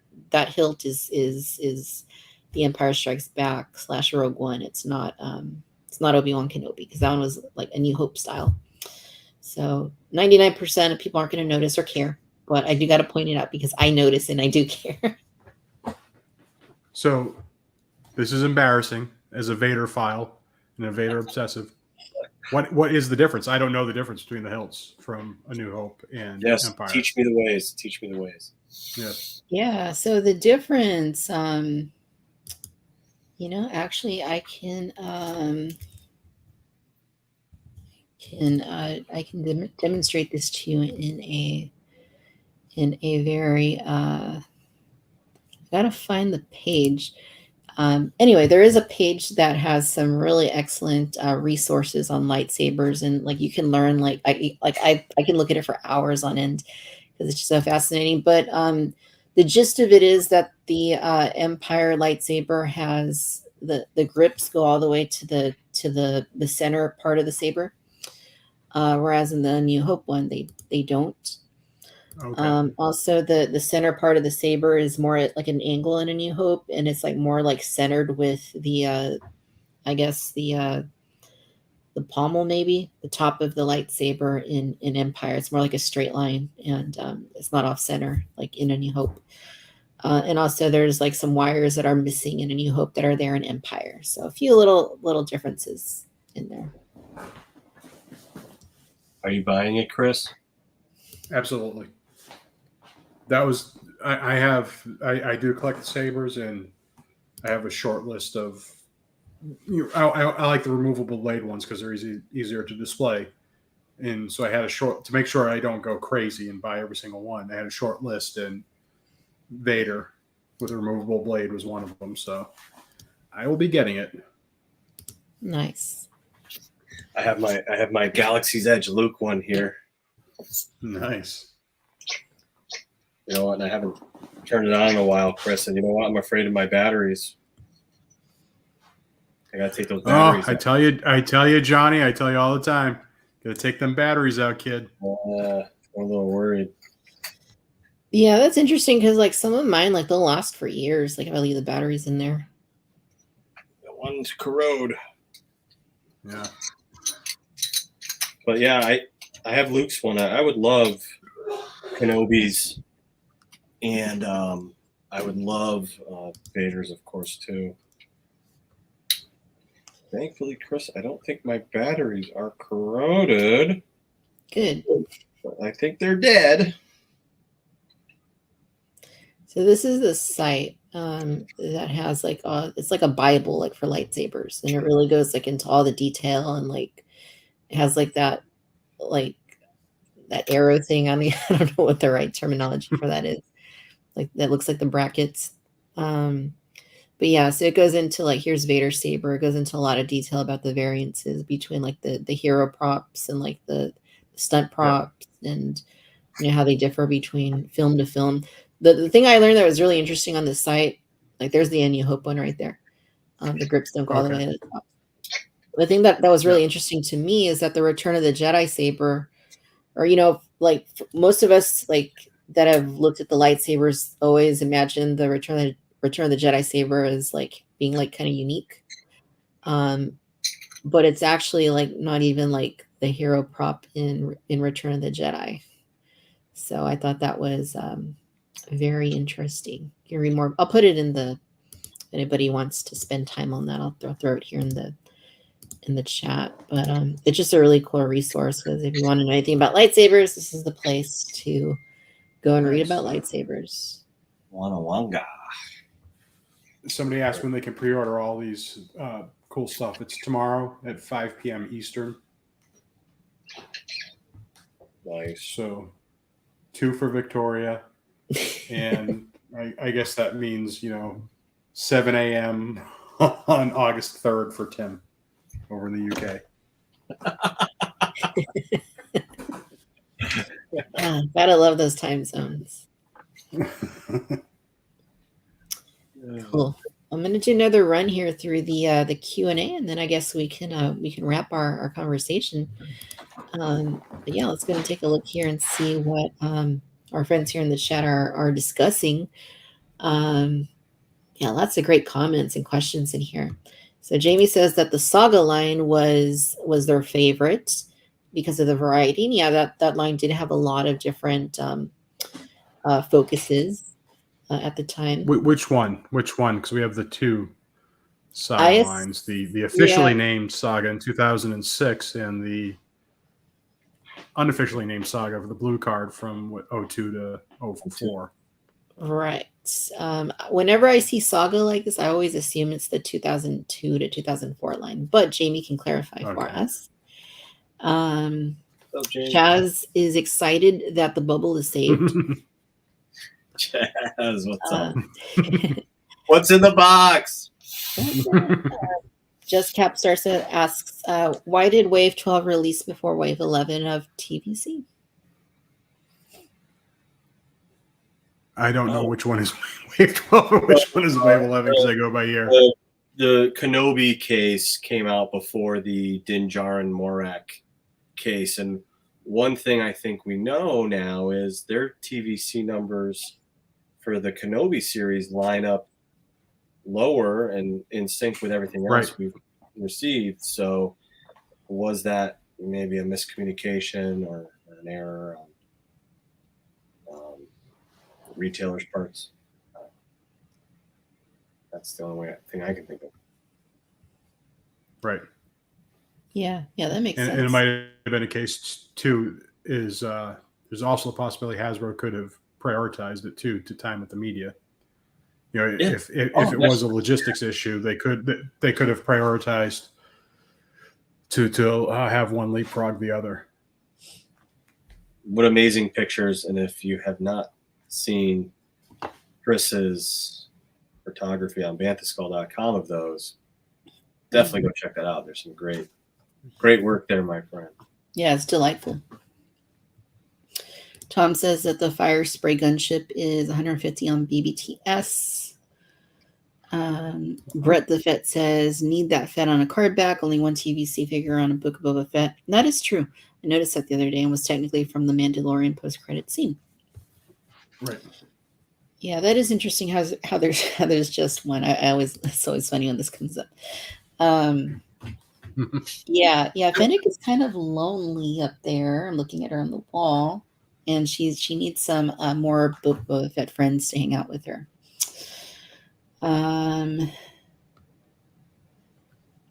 hilt is the Empire Strikes Back / Rogue One. It's not Obi-Wan Kenobi, because that one was like a New Hope style. So 99% of people aren't going to notice or care, but I do got to point it out because I notice and I do care. So this is embarrassing as a Vader file and a Vader obsessive. What is the difference? I don't know the difference between the hilts from A New Hope and Empire. Teach me the ways. Teach me the ways. Yes. Yeah. So the difference, actually I can demonstrate this to you in a very I gotta find the page. Anyway, there is a page that has some really excellent resources on lightsabers, and like you can learn I can look at it for hours on end because it's just so fascinating. But the gist of it is that the Empire lightsaber has the grips go all the way to the center part of the saber, whereas in the New Hope one they don't. Okay. Also, the center part of the saber is more at like an angle in A New Hope, and it's like more like centered with the the pommel, maybe the top of the lightsaber in Empire. It's more like a straight line, and it's not off center like in A New Hope. And also, there's like some wires that are missing in A New Hope that are there in Empire. So a few little differences in there. Are you buying it, Chris? Absolutely. That was I do collect sabers, and I have a short list of. I like the removable blade ones because they're easier to display, and so I had to make sure I don't go crazy and buy every single one. I had a short list, and Vader with a removable blade was one of them. So I will be getting it. Nice. I have my Galaxy's Edge Luke one here. Nice. You know what? And I haven't turned it on in a while, Chris. And you know what? I'm afraid of my batteries. I gotta take those batteries. I tell you, Johnny. I tell you all the time. Gotta take them batteries out, kid. I'm a little worried. Yeah, that's interesting because like some of mine, like they'll last for years. Like if I leave the batteries in there. The ones corrode. Yeah. But yeah, I have Luke's one. I would love Kenobi's, and I would love Vader's, of course, too. Thankfully, Chris, I don't think my batteries are corroded. Good. But I think they're dead. So this is the site that has like it's like a Bible like for lightsabers, and it really goes like into all the detail, and like it has like that arrow thing on the I don't know what the right terminology for that is. Like that looks like the brackets. But yeah, so it goes into like here's Vader's saber. It goes into a lot of detail about the variances between like the hero props and like the stunt props, and how they differ between film to film. The thing I learned that was really interesting on the site, like there's the New Hope one right there. The grips don't go all the way to the top. The thing that was really interesting to me is that the Return of the Jedi saber, or like most of us like that have looked at the lightsabers always imagine the Return of the Jedi saber as like being like kind of unique. But it's actually like not even like the hero prop in Return of the Jedi. So I thought that was very interesting. You can read more. I'll put it in if anybody wants to spend time on that, I'll throw it here in the chat. But it's just a really cool resource because if you want to know anything about lightsabers, this is the place to go and read about lightsabers. Wanga. Somebody asked when they can pre-order all these cool stuff. It's tomorrow at 5 p.m. Eastern. Nice. So 2 for Victoria. And I guess that means, 7 a.m. on August 3rd for Tim over in the UK. Gotta love those time zones. Cool. I'm going to do another run here through the Q&A, and then I guess we can wrap our conversation. But yeah, let's go and take a look here and see what our friends here in the chat are discussing. Yeah, lots of great comments and questions in here. So Jamie says that the Saga line was their favorite because of the variety. And yeah, that line did have a lot of different focuses at the time. Which one? Because we have the 2 Saga lines. The officially named Saga in 2006 and the unofficially named Saga for the blue card from 02 to 04. Right. Whenever I see Saga like this, I always assume it's the 2002 to 2004 line, but Jamie can clarify for us. Chaz is excited that the bubble is saved. Chaz, what's up? What's in the box? Just Capstar asks, why did Wave 12 release before Wave 11 of TVC? I don't know which one is Wave 12 or which one is Wave 11 because I go by year. The Kenobi case came out before the Din Djarin Morak case. And one thing I think we know now is their TVC numbers for the Kenobi series line up lower and in sync with everything else we've received. So was that maybe a miscommunication or an error on retailers' parts? That's the only thing I can think of. Right. Yeah, that makes sense. And it might have been a case too. Is there's also a possibility Hasbro could have prioritized it too to time with the media. If it was a logistics issue, they could have prioritized to have one leapfrog the other. What amazing pictures! And if you have not seen Chris's photography on banthaskull.com of those, definitely go check that out. There's some great work there, my friend. Yeah, it's delightful. Tom says that the fire spray gunship is 150 on BBTS. Brett the Fett says, need that Fett on a card back, only one TVC figure on a Book of Boba Fett. And that is true. I noticed that the other day and was technically from the Mandalorian post-credit scene. Right. Yeah, that is interesting how there's just one. It's always funny when this comes up. Yeah, Fennec is kind of lonely up there. I'm looking at her on the wall, and she needs some more Boba Fett friends to hang out with her.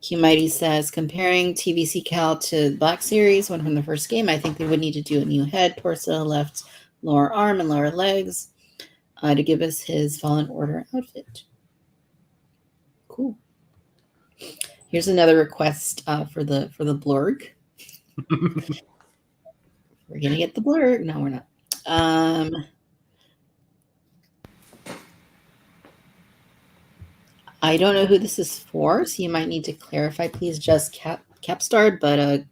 Q Mighty says, comparing TVC Cal to the Black Series, one from the first game, I think they would need to do a new head, torso, left lower arm, and lower legs to give us his Fallen Order outfit. Cool. Here's another request for the blurg. We're gonna get the blurg. No, we're not. I don't know who this is for, so you might need to clarify, please. Just Capstar, but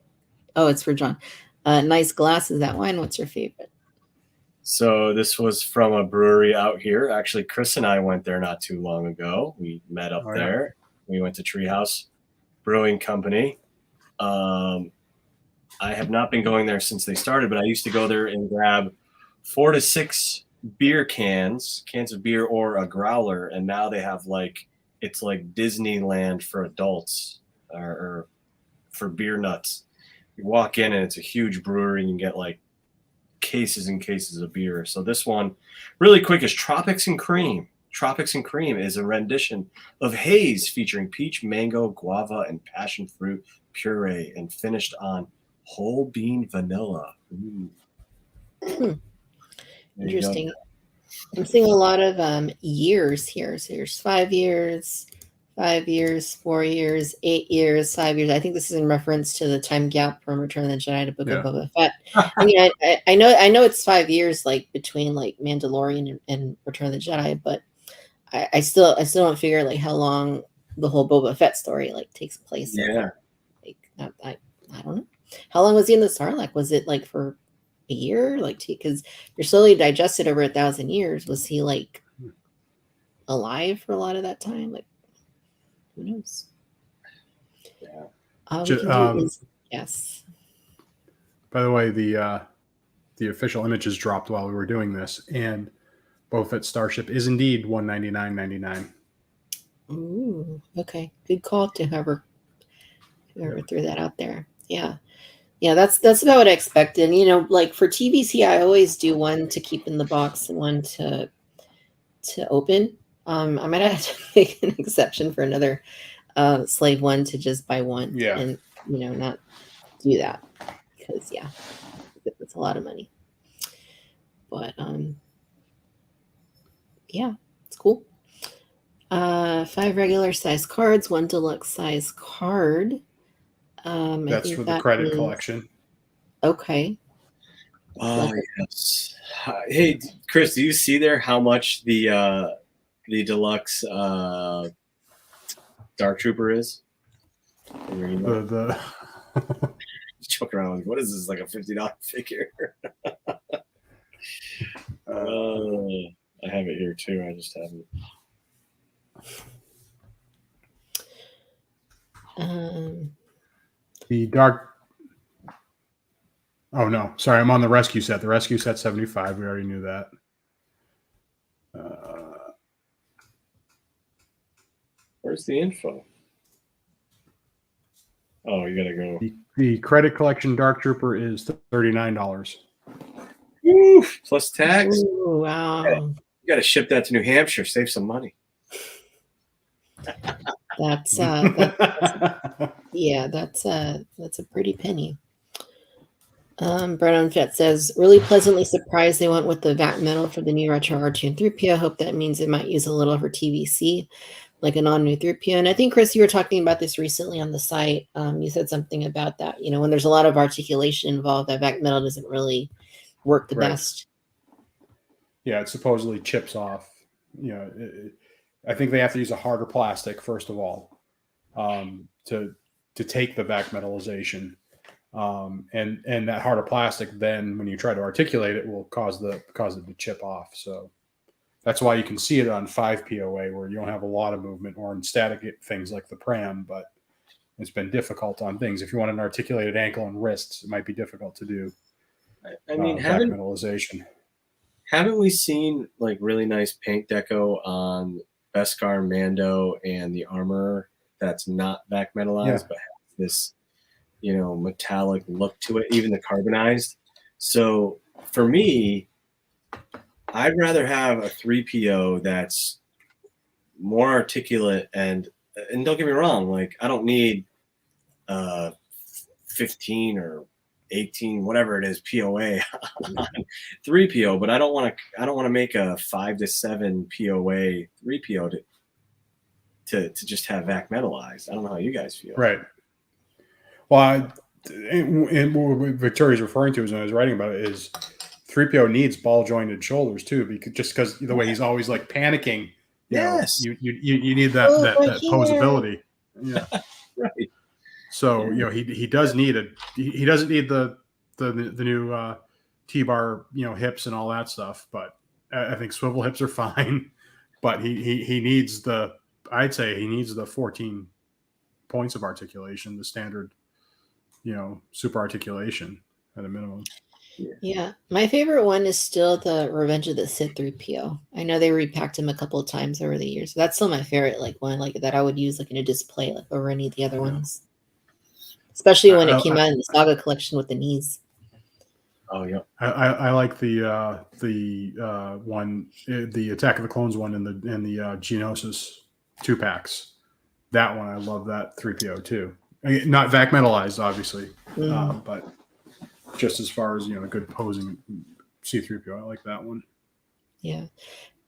it's for John. Nice glass. Is that wine? What's your favorite? So this was from a brewery out here. Actually, Chris and I went there not too long ago. We met up there. We went to Treehouse Brewing Company. I have not been going there since they started, but I used to go there and grab 4 to 6 beer cans of beer or a growler, and now they have it's like Disneyland for adults or for beer nuts. You walk in and it's a huge brewery and you get cases and cases of beer. So this one, really quick, is Tropics and Cream. Tropics and Cream is a rendition of Haze featuring peach, mango, guava, and passion fruit puree and finished on whole bean vanilla. Interesting. I'm seeing a lot of years here. So here's 5 years, 5 years, 4 years, 8 years, 5 years. I think this is in reference to the time gap from Return of the Jedi to Book of Boba Fett. I mean, I know it's 5 years like between like Mandalorian and Return of the Jedi, but I still don't figure like how long the whole Boba Fett story like takes place. Yeah. Like I don't know. How long was he in the Sarlacc? Was it like for a year? Like, because you're slowly digested over 1,000 years. Was he like alive for a lot of that time? Like, who knows? Yeah. All we can do is yes. By the way, the official images dropped while we were doing this, and Boba Fett Starship is indeed $199.99. Ooh, okay. Good call to whoever threw that out there. Yeah. Yeah, that's about what I expected. You know, like for TVC, I always do one to keep in the box and one to open. I might have to make an exception for another slave one to just buy one. Yeah. And, you know, not do that because, yeah, it's a lot of money. But, yeah, it's cool. 5 regular size cards, 1 deluxe size card. That's for the credit collection. Okay. Oh yes. Hey, Chris, do you see there how much the deluxe Dark Trooper is? The Joking around, like, what is this? Like a $50 figure? I have it here too. I just haven't. The dark. Oh no, sorry, I'm on the rescue set. The rescue set 75. We already knew that. Where's the info? Oh, you gotta go. The credit collection Dark Trooper is $39. Woo, plus tax. Ooh, wow. You gotta ship that to New Hampshire. Save some money. That's yeah, that's a pretty penny. Brett Fett says, really pleasantly surprised they went with the VAT metal for the new retro R2 and 3PO. Hope that means they might use a little for TVC, like a non-new 3PO. And I think, Chris, you were talking about this recently on the site. You said something about that. You know, when there's a lot of articulation involved, that VAT metal doesn't really work the best. Yeah, it supposedly chips off. You know, I think they have to use a harder plastic, first of all, to take the back metallization. And that harder plastic, then when you try to articulate it, will cause it to chip off. So that's why you can see it on 5 POA where you don't have a lot of movement, or in static things like the pram, but it's been difficult on things. If you want an articulated ankle and wrists, it might be difficult to do. I mean, back metallization. Haven't we seen like really nice paint deco on Beskar, Mando, and the armor that's not back metallized, but has this, you know, metallic look to it, even the carbonized. So for me, I'd rather have a 3PO that's more articulate and don't get me wrong, like I don't need 15 or 18, whatever it is, POA on 3PO, but I don't want to make a 5 to 7 POA 3PO to just have vac metallized. I don't know how you guys feel. Right. Well, and what Victoria's referring to, as I was writing about it, is 3PO needs ball jointed shoulders too, because the way he's always like panicking. Yes. You need that posability. Yeah. Right. So he does need he doesn't need the new T-bar hips and all that stuff, but I think swivel hips are fine. But he needs I'd say he needs the 14 points of articulation, the standard super articulation at a minimum. Yeah, my favorite one is still the Revenge of the Sith 3PO. I know they repacked him a couple of times over the years. That's still my favorite, like one like that I would use like in a display like over any of the other ones. Especially when it came out in the Saga collection with the knees. Oh yeah, I like the one, the Attack of the Clones one, and the Geonosis 2-packs. That one, I love that 3PO too. Not vac metallized, obviously, but just as far as good posing C3PO, I like that one. Yeah.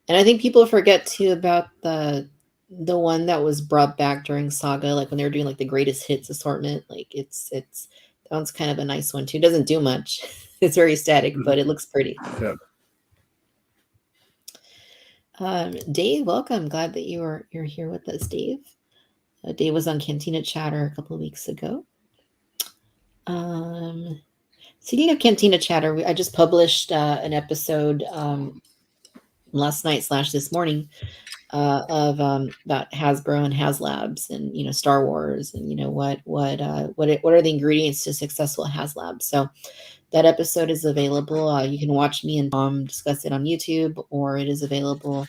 And I think people forget too about the one that was brought back during Saga, like when they were doing like the greatest hits assortment. Like it's that one's kind of a nice one too. It doesn't do much. It's very static, but it looks pretty. Yeah. Dave, welcome. Glad that you're here with us, Dave. Dave was on Cantina Chatter a couple of weeks ago. Speaking of Cantina Chatter, I just published an episode last night / this morning of about Hasbro and HasLabs and Star Wars and what are the ingredients to successful HasLabs. So that episode is available. You can watch me and Tom discuss it on YouTube, or it is available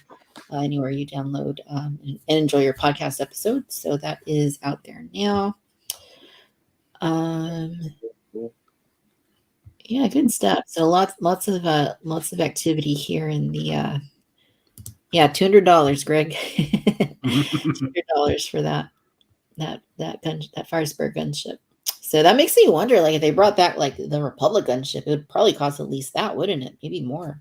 anywhere you download and enjoy your podcast episodes. So that is out there now. Yeah, good stuff. So lots of activity here in the $200, Greg. $200 for that Firespear gunship. So that makes me wonder, like, if they brought back like the Republic gunship, it would probably cost at least that, wouldn't it? Maybe more.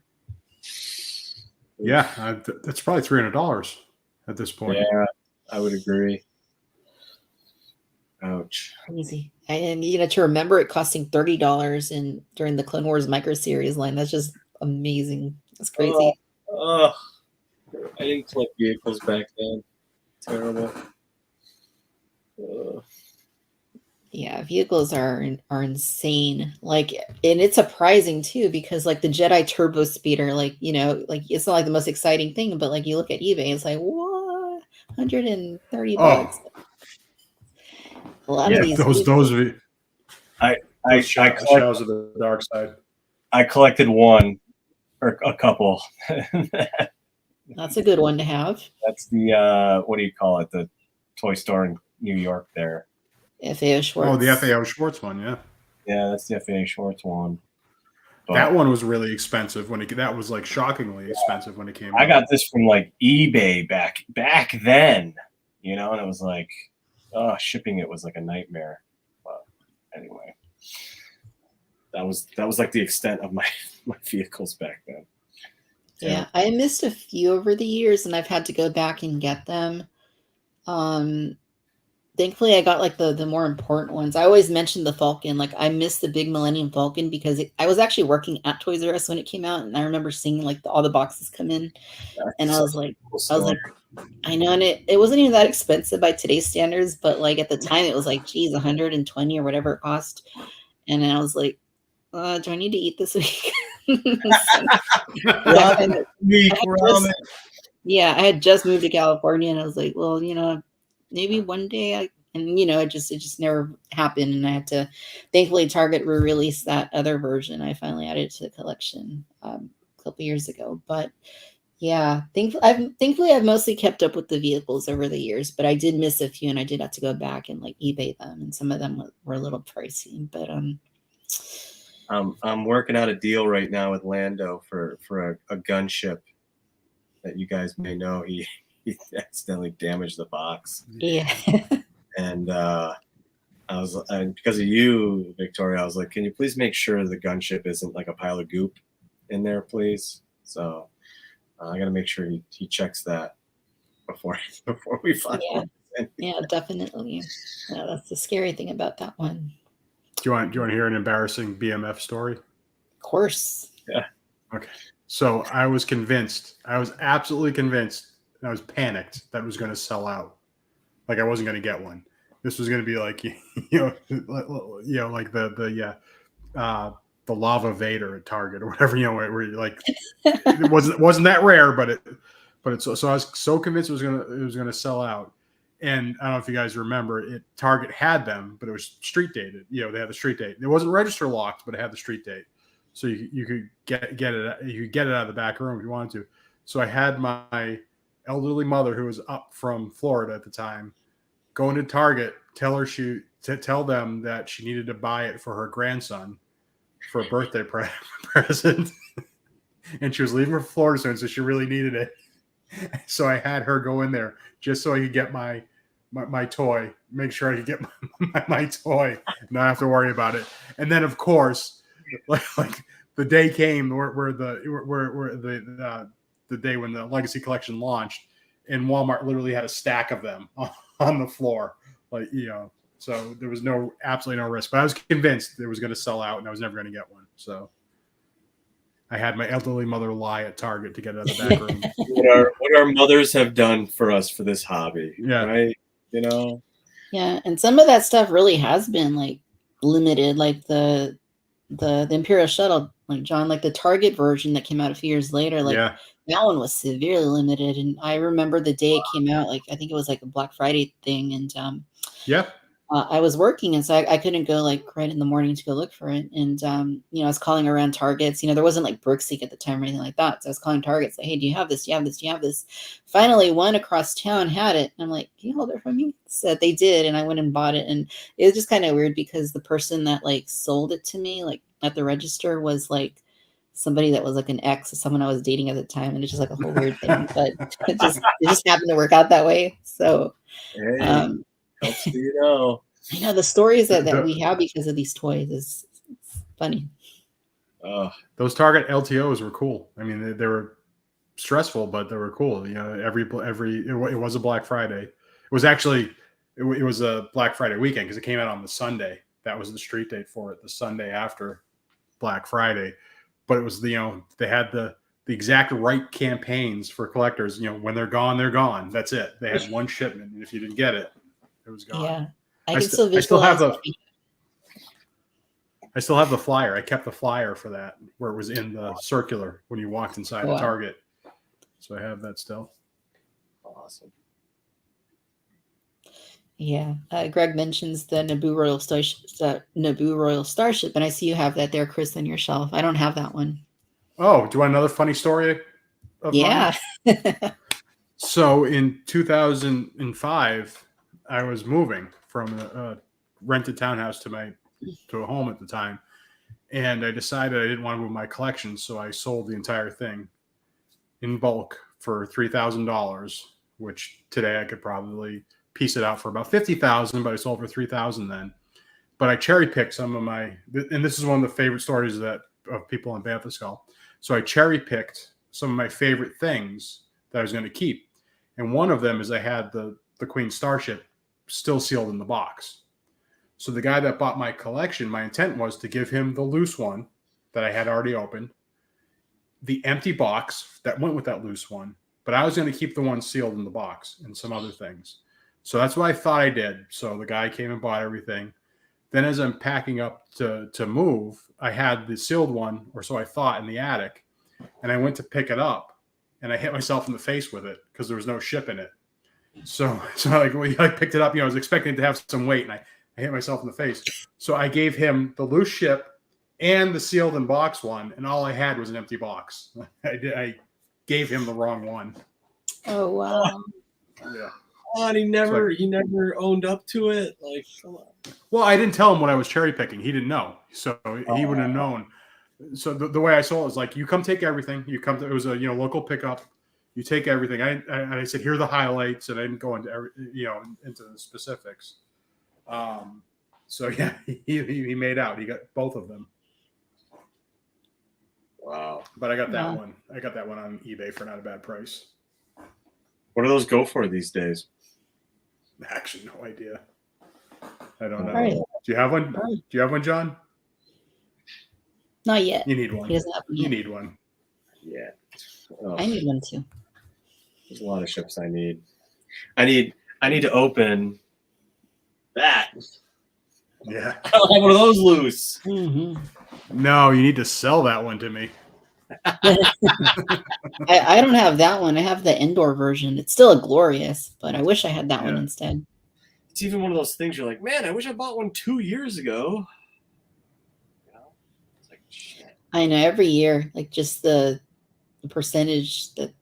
Yeah, that's probably $300 at this point. Yeah, I would agree. Ouch. Crazy. And to remember it costing $30 during the Clone Wars micro series line. That's just amazing. That's crazy. I didn't collect vehicles back then. Terrible. Yeah, vehicles are insane. Like, and it's surprising too, because like the Jedi Turbo Speeder, like it's not like the most exciting thing, but like you look at eBay, it's like what, $130. A lot of these. Those are I shadows of the dark side. I collected one or a couple. That's a good one to have. That's the what do you call it? The toy store in New York there. FAO Schwartz. Oh, the FAO Schwartz one, yeah. Yeah, that's the FAO Schwartz one. But that one was really expensive that was like shockingly expensive when it came out. I got this from like eBay back then, and it was like, shipping it was like a nightmare. But anyway, that was like the extent of my vehicles back then. Yeah, I missed a few over the years, and I've had to go back and get them. Thankfully, I got like the more important ones. I always mention the Falcon. Like, I missed the big Millennium Falcon because I was actually working at Toys R Us when it came out, and I remember seeing like all the boxes come in, and I was like, I know, and it wasn't even that expensive by today's standards, but like at the time, it was like, geez, 120 or whatever it cost, and then I was like, do I need to eat this week? I had just moved to California, and I was like, well, maybe one day it just never happened, and I had to. Thankfully, Target re-released that other version. I finally added it to the collection a couple years ago. But yeah, thankfully I've mostly kept up with the vehicles over the years, but I did miss a few, and I did have to go back and like eBay them, and some of them were a little pricey. But I'm working out a deal right now with Lando for a gunship that you guys may know. He accidentally damaged the box. Yeah. And because of you, Victoria, I was like, can you please make sure the gunship isn't like a pile of goop in there, please? So I got to make sure he checks that before we find it. Yeah, definitely. Yeah, that's the scary thing about that one. Do you want to hear an embarrassing BMF story? Of course. Yeah. Okay. So I was absolutely convinced. And I was panicked that it was going to sell out. Like I wasn't going to get one. This was going to be like, like the lava Vader at Target or whatever, where you're like, it wasn't that rare, but so I was so convinced it was going to sell out. And I don't know if you guys remember it. Target had them, but it was street dated. They had the street date. It wasn't register locked, but it had the street date. So you could get it. You could get it out of the back room if you wanted to. So I had my elderly mother, who was up from Florida at the time, go into Target, tell them that she needed to buy it for her grandson for a birthday present. And she was leaving for Florida soon, so she really needed it. So I had her go in there just so I could get my toy, make sure I could get my toy, not have to worry about it. And then, of course, like the day came where the the day when the Legacy Collection launched, and Walmart literally had a stack of them on the floor. Like, so there was absolutely no risk. But I was convinced it was going to sell out, and I was never going to get one. So I had my elderly mother lie at Target to get it out of the back room. What our mothers have done for us for this hobby. Yeah. Right? Yeah, and some of that stuff really has been like limited, like the Imperial shuttle, like John, like the Target version that came out a few years later, like that one was severely limited. And I remember the day it came out, like I think it was like a Black Friday thing, and I was working, and so I couldn't go like right in the morning to go look for it. And I was calling around Targets. There wasn't like Brookseek at the time or anything like that, so I was calling Targets like, hey, do you have this? Do you have this? Do you have this? Finally, one across town had it, and I'm like, can you hold it for me? So they did, and I went and bought it. And it was just kind of weird because the person that like sold it to me, like at the register, was like somebody that was like an ex of someone I was dating at the time, and it's just like a whole weird thing. But it just happened to work out that way. So. Hey. Helps you I know the stories that we have because of these toys is funny. Those Target LTOs were cool. I mean, they were stressful, but they were cool. It was a Black Friday. It was actually it was a Black Friday weekend because it came out on the Sunday. That was the street date for it, the Sunday after Black Friday. But it was they had the exact right campaigns for collectors. When they're gone, they're gone. That's it. They had one shipment, and if you didn't get it, it was gone. Yeah, I still have the flyer. I kept the flyer for that, where it was in the circular when you walked inside the Target. So I have that still. Awesome. Yeah, Greg mentions the Naboo Royal Starship, and I see you have that there, Chris, on your shelf. I don't have that one. Oh, do you want another funny story of mine? So in 2005, I was moving from a rented townhouse to a home at the time, and I decided I didn't want to move my collection, so I sold the entire thing in bulk for $3,000, which today I could probably piece it out for about $50,000, but I sold for $3,000 then. But I cherry picked some of and this is one of the favorite stories of people on Bantha Skull. So I cherry picked some of my favorite things that I was going to keep, and one of them is I had the Queen Starship still sealed in the box. So the guy that bought my collection, my intent was to give him the loose one that I had already opened, the empty box that went with that loose one, but I was going to keep the one sealed in the box and some other things. So that's what I thought I did. So the guy came and bought everything. Then as I'm packing up to move, I had the sealed one, or so I thought, in the attic, and I went to pick it up, and I hit myself in the face with it because there was no ship in it. So I picked it up. I was expecting it to have some weight, and I hit myself in the face. So I gave him the loose ship and the sealed in box one, and all I had was an empty box. I gave him the wrong one. Oh wow! Yeah. Oh, and he never owned up to it. Like, come on. Well, I didn't tell him what I was cherry picking. He didn't know, so he wouldn't have known. So the way I saw it was like, you come take everything. It was a local pickup. You take everything. I said, here are the highlights, and I didn't go into into the specifics. So yeah, he made out. He got both of them. Wow! But I got that one. I got that one on eBay for not a bad price. What do those go for these days? Actually, no idea. I don't know. Right. Do you have one? Do you have one, John? Not yet. You need one. He doesn't have one yet. You need one. Yeah. I need one too. There's a lot of ships I need. I need to open that. Yeah. I don't have one of those loose. Mm-hmm. No, you need to sell that one to me. I don't have that one. I have the indoor version. It's still a glorious, but I wish I had that one instead. It's even one of those things you're like, man, I wish I bought one 2 years ago. It's like, shit. I know every year, like just the percentage that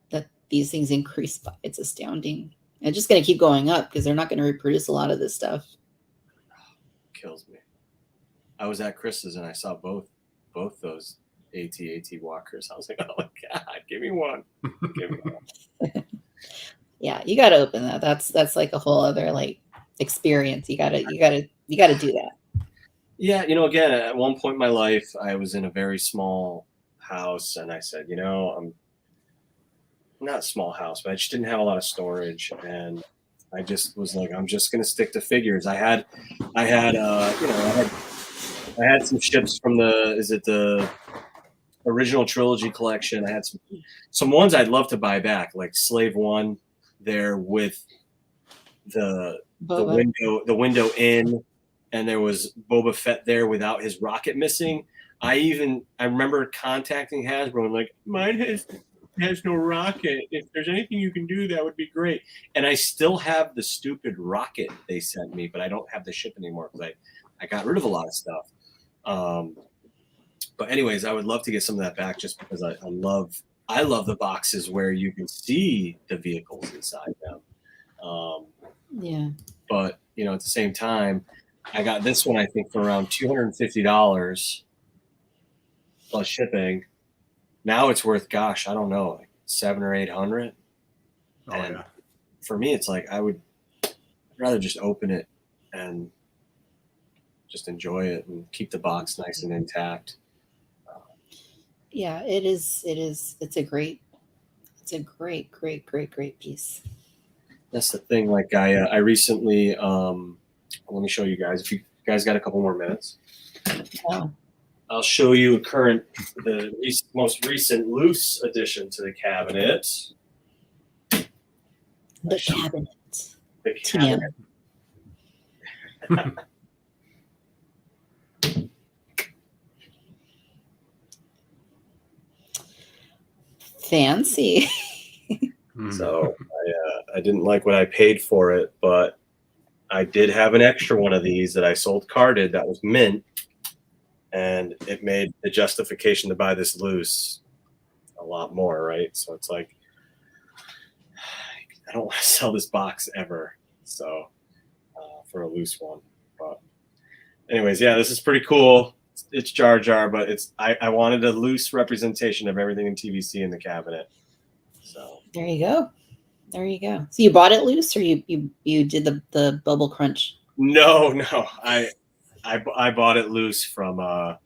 these things increase by, it's astounding. And it's just going to keep going up because they're not going to reproduce a lot of this stuff. Kills me. I was at Chris's and I saw both those AT walkers. I was like, oh my god, give me one. Give me one. Yeah, you got to open that. That's like a whole other like experience. You got to do that. Yeah, again, at one point in my life, I was in a very small house, and I said, not small house, but I just didn't have a lot of storage, and I just was like, I'm just gonna stick to figures. I had some ships from the original trilogy collection. I had some ones I'd love to buy back, like Slave One there with the window in, and there was Boba Fett there without his rocket missing. I remember contacting Hasbro and like, mine has no rocket. If there's anything you can do, that would be great. And I still have the stupid rocket they sent me, but I don't have the ship anymore because I got rid of a lot of stuff. But anyways, I would love to get some of that back just because I love the boxes where you can see the vehicles inside them. Yeah. But at the same time, I got this one I think for around $250 plus shipping. Now it's worth, gosh, I don't know, like $700 or $800. Oh, and yeah. For me, it's like I'd rather just open it and just enjoy it and keep the box nice and intact. Yeah, it is. It's a great piece. That's the thing. Like I recently, let me show you guys. If you guys got a couple more minutes. Wow. I'll show you the most recent loose addition to the cabinet. The cabinet. The cabinet. Fancy. So I didn't like what I paid for it, but I did have an extra one of these that I sold carded that was mint. And it made the justification to buy this loose a lot more, right? So it's like, I don't want to sell this box ever. So for a loose one. But anyways, yeah, this is pretty cool. It's Jar Jar, but I wanted a loose representation of everything in TVC in the cabinet. So there you go. So you bought it loose, or you did the bubble crunch? No. I bought it loose from a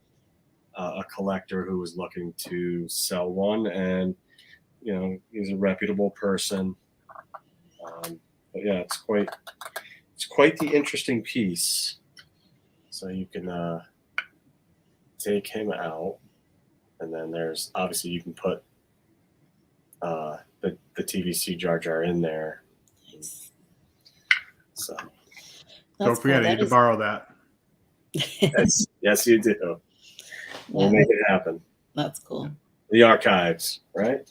collector who was looking to sell one, and he's a reputable person. But yeah, it's quite the interesting piece. So you can take him out, and then there's obviously you can put the TVC Jar Jar in there. Nice. So don't forget, I need to borrow that. Yes, you do. We'll make it happen. That's cool. The archives, right?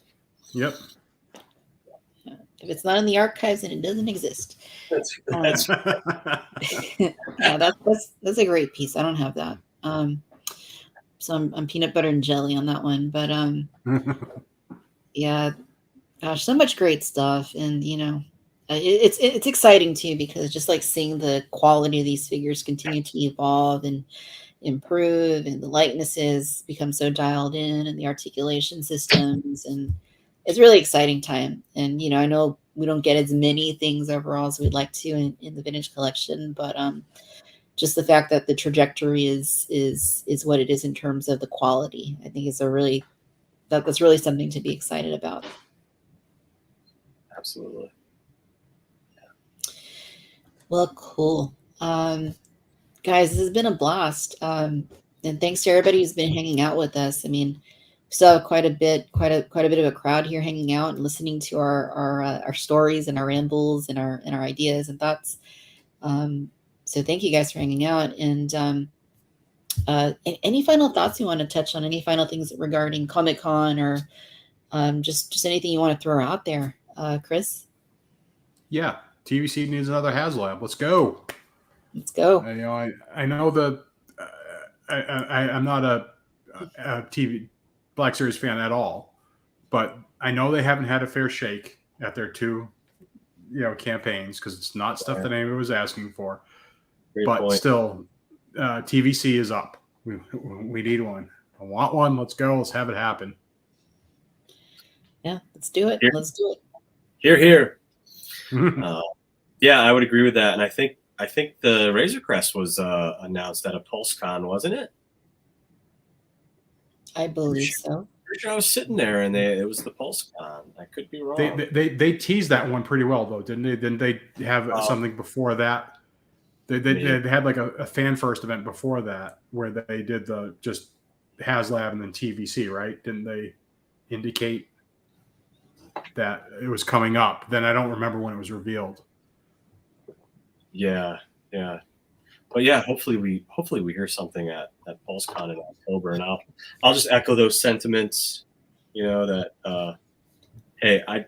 Yep. Yeah. If it's not in the archives, then it doesn't exist. That's yeah, that's a great piece. I don't have that. So I'm peanut butter and jelly on that one. But yeah, gosh, so much great stuff, and it's exciting too, because just like seeing the quality of these figures continue to evolve and improve, and the likenesses become so dialed in, and the articulation systems, and it's really exciting time. And I know we don't get as many things overall as we'd like to in the vintage collection, but just the fact that the trajectory is what it is in terms of the quality, I think is that's really something to be excited about. Absolutely. Well, cool. Guys, this has been a blast. And thanks to everybody who's been hanging out with us. I mean, we still have quite a bit of a crowd here hanging out and listening to our stories and our rambles and our ideas and thoughts. So thank you guys for hanging out. And any final thoughts you want to touch on? Any final things regarding Comic-Con, or just anything you want to throw out there, Chris? Yeah, TVC needs another HasLab. Let's go. I know I'm not a TV Black Series fan at all, but I know they haven't had a fair shake at their two campaigns, because it's not stuff that anyone was asking for. Great but point. Still, TVC is up. We need one. I want one. Let's go. Let's have it happen. Yeah, let's do it. Here. Let's do it. Here. Yeah, I would agree with that. And I think the Razor Crest was announced at a PulseCon, wasn't it? I believe so. pretty sure I was sitting there, and it was the PulseCon. I could be wrong. They teased that one pretty well, though, didn't they? Didn't they have something before that? They had like a fan first event before that where they did the just HasLab and then TVC, right? Didn't they indicate that it was coming up? Then I don't remember when it was revealed. Yeah. But yeah, hopefully we hear something at PulseCon in October, and I'll just echo those sentiments. That hey, I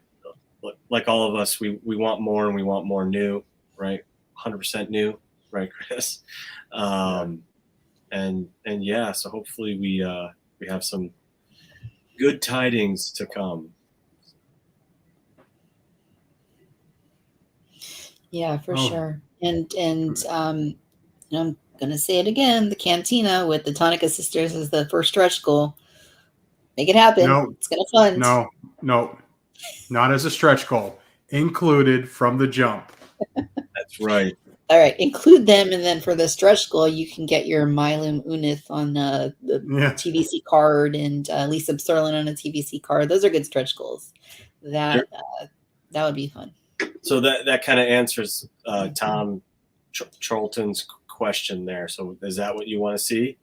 like all of us, we want more, and we want more new, right? 100% new, right, Chris? And yeah, so hopefully we have some good tidings to come. Yeah, for sure. And I'm gonna say it again: the Cantina with the Tonica sisters is the first stretch goal. Make it happen. No, it's gonna fund. No, not as a stretch goal. Included from the jump. That's right. All right, include them, and then for the stretch goal, you can get your Milum Unith on the TVC card, and Lisa Serlin on a TVC card. Those are good stretch goals. That would be fun. So that kind of answers Tom Charlton's question there. So is that what you want to see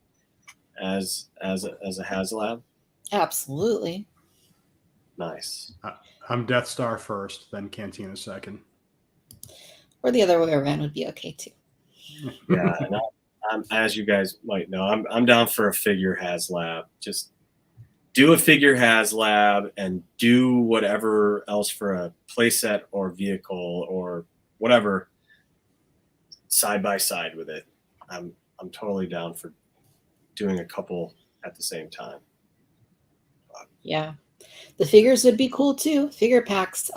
as a HasLab? Absolutely. Nice. I'm Death Star first, then Cantina second. Or the other way around would be okay too. Yeah, and I'm, as you guys might know, I'm down for a figure HasLab. Just do a figure HasLab and do whatever else for a playset or vehicle or whatever side by side with it. I'm totally down for doing a couple at the same time. Yeah, the figures would be cool too. Figure packs.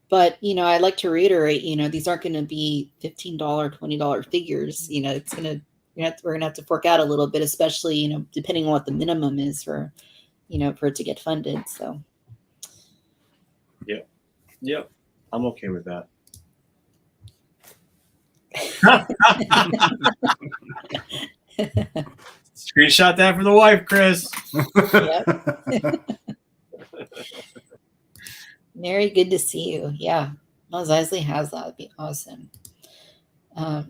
But I'd like to reiterate, these aren't going to be $15, $20 figures. We're gonna have to fork out a little bit, especially depending on what the minimum is for it to get funded. So. Yep, I'm okay with that. Screenshot that for the wife, Chris. Yep. Mary, good to see you. Yeah, Mos Eisley has that. Would be awesome.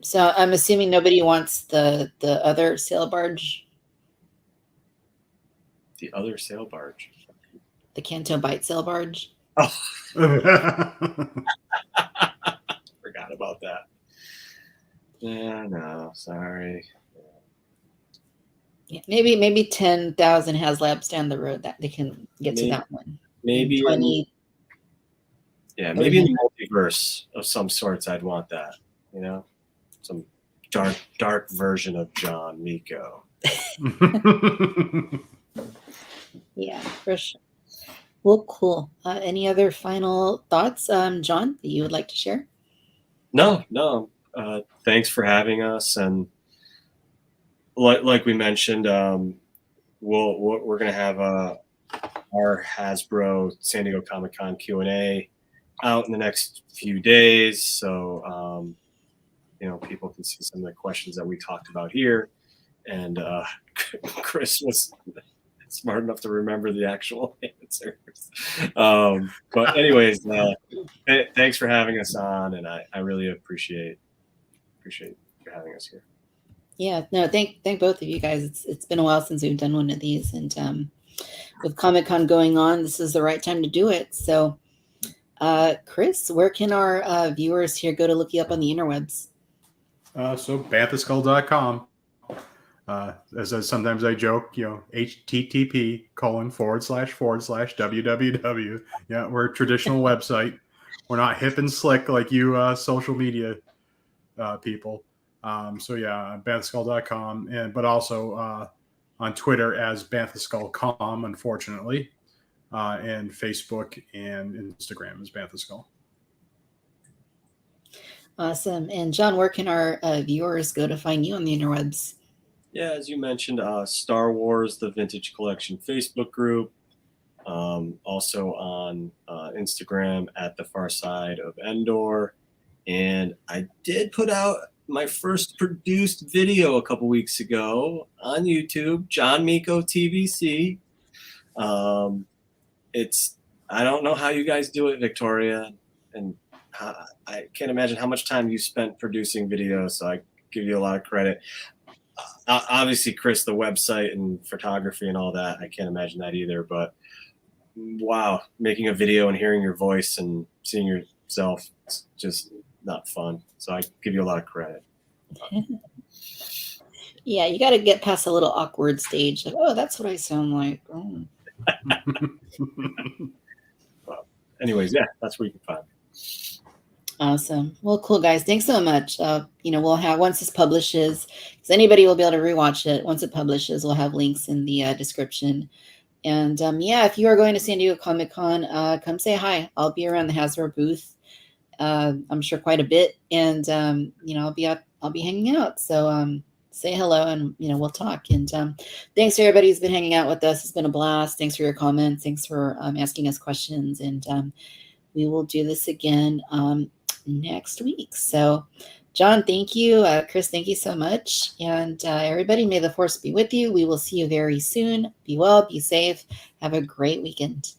So I'm assuming nobody wants the other sail barge. The other sail barge. The Canto Bite sail barge. Oh, forgot about that. Yeah, no, sorry. Yeah, maybe 10,000 HasLabs down the road that they can get to that one. Maybe 20. Maybe in the multiverse of some sorts, I'd want that. Some dark version of John Miko. Yeah, for sure. Well, cool. Any other final thoughts, John, that you would like to share? No. Thanks for having us, and like we mentioned, we're going to have our Hasbro San Diego Comic-Con Q&A out in the next few days, so people can see some of the questions that we talked about here, and Chris was smart enough to remember the actual answers. But anyways, thanks for having us on, and I really appreciate you having us here. Yeah, no, thank both of you guys. It's been a while since we've done one of these, and with Comic-Con going on, this is the right time to do it. So, Chris, where can our viewers here go to look you up on the interwebs? So banthaskull.com. As sometimes I joke, http://www. Yeah, we're a traditional website. We're not hip and slick like you social media people. So yeah, banthaskull.com, but also on Twitter as banthaskullcom, unfortunately, and Facebook and Instagram as banthaskull. Awesome. And John, where can our viewers go to find you on the interwebs? Yeah, as you mentioned, Star Wars, the Vintage Collection Facebook group. Also on Instagram at The Far Side of Endor. And I did put out my first produced video a couple weeks ago on YouTube, John Miko TVC. I don't know how you guys do it, Victoria, and I can't imagine how much time you spent producing videos. So I give you a lot of credit. Obviously, Chris, the website and photography and all that, I can't imagine that either. But wow, making a video and hearing your voice and seeing yourself, it's just not fun. So I give you a lot of credit. Yeah, you got to get past a little awkward stage. Like, oh, that's what I sound like. Oh. Well, anyways, yeah, that's where you can find me. Awesome. Well, cool, guys. Thanks so much. We'll have, once this publishes, because anybody will be able to rewatch it. Once it publishes, we'll have links in the description. And if you are going to San Diego Comic-Con, come say hi. I'll be around the Hasbro booth. I'm sure quite a bit. And, I'll be hanging out. So say hello and, we'll talk. And thanks to everybody who's been hanging out with us. It's been a blast. Thanks for your comments. Thanks for asking us questions. And we will do this again next week. So John, thank you. Chris, thank you so much. And everybody, may the force be with you. We will see you very soon. Be well, be safe. Have a great weekend.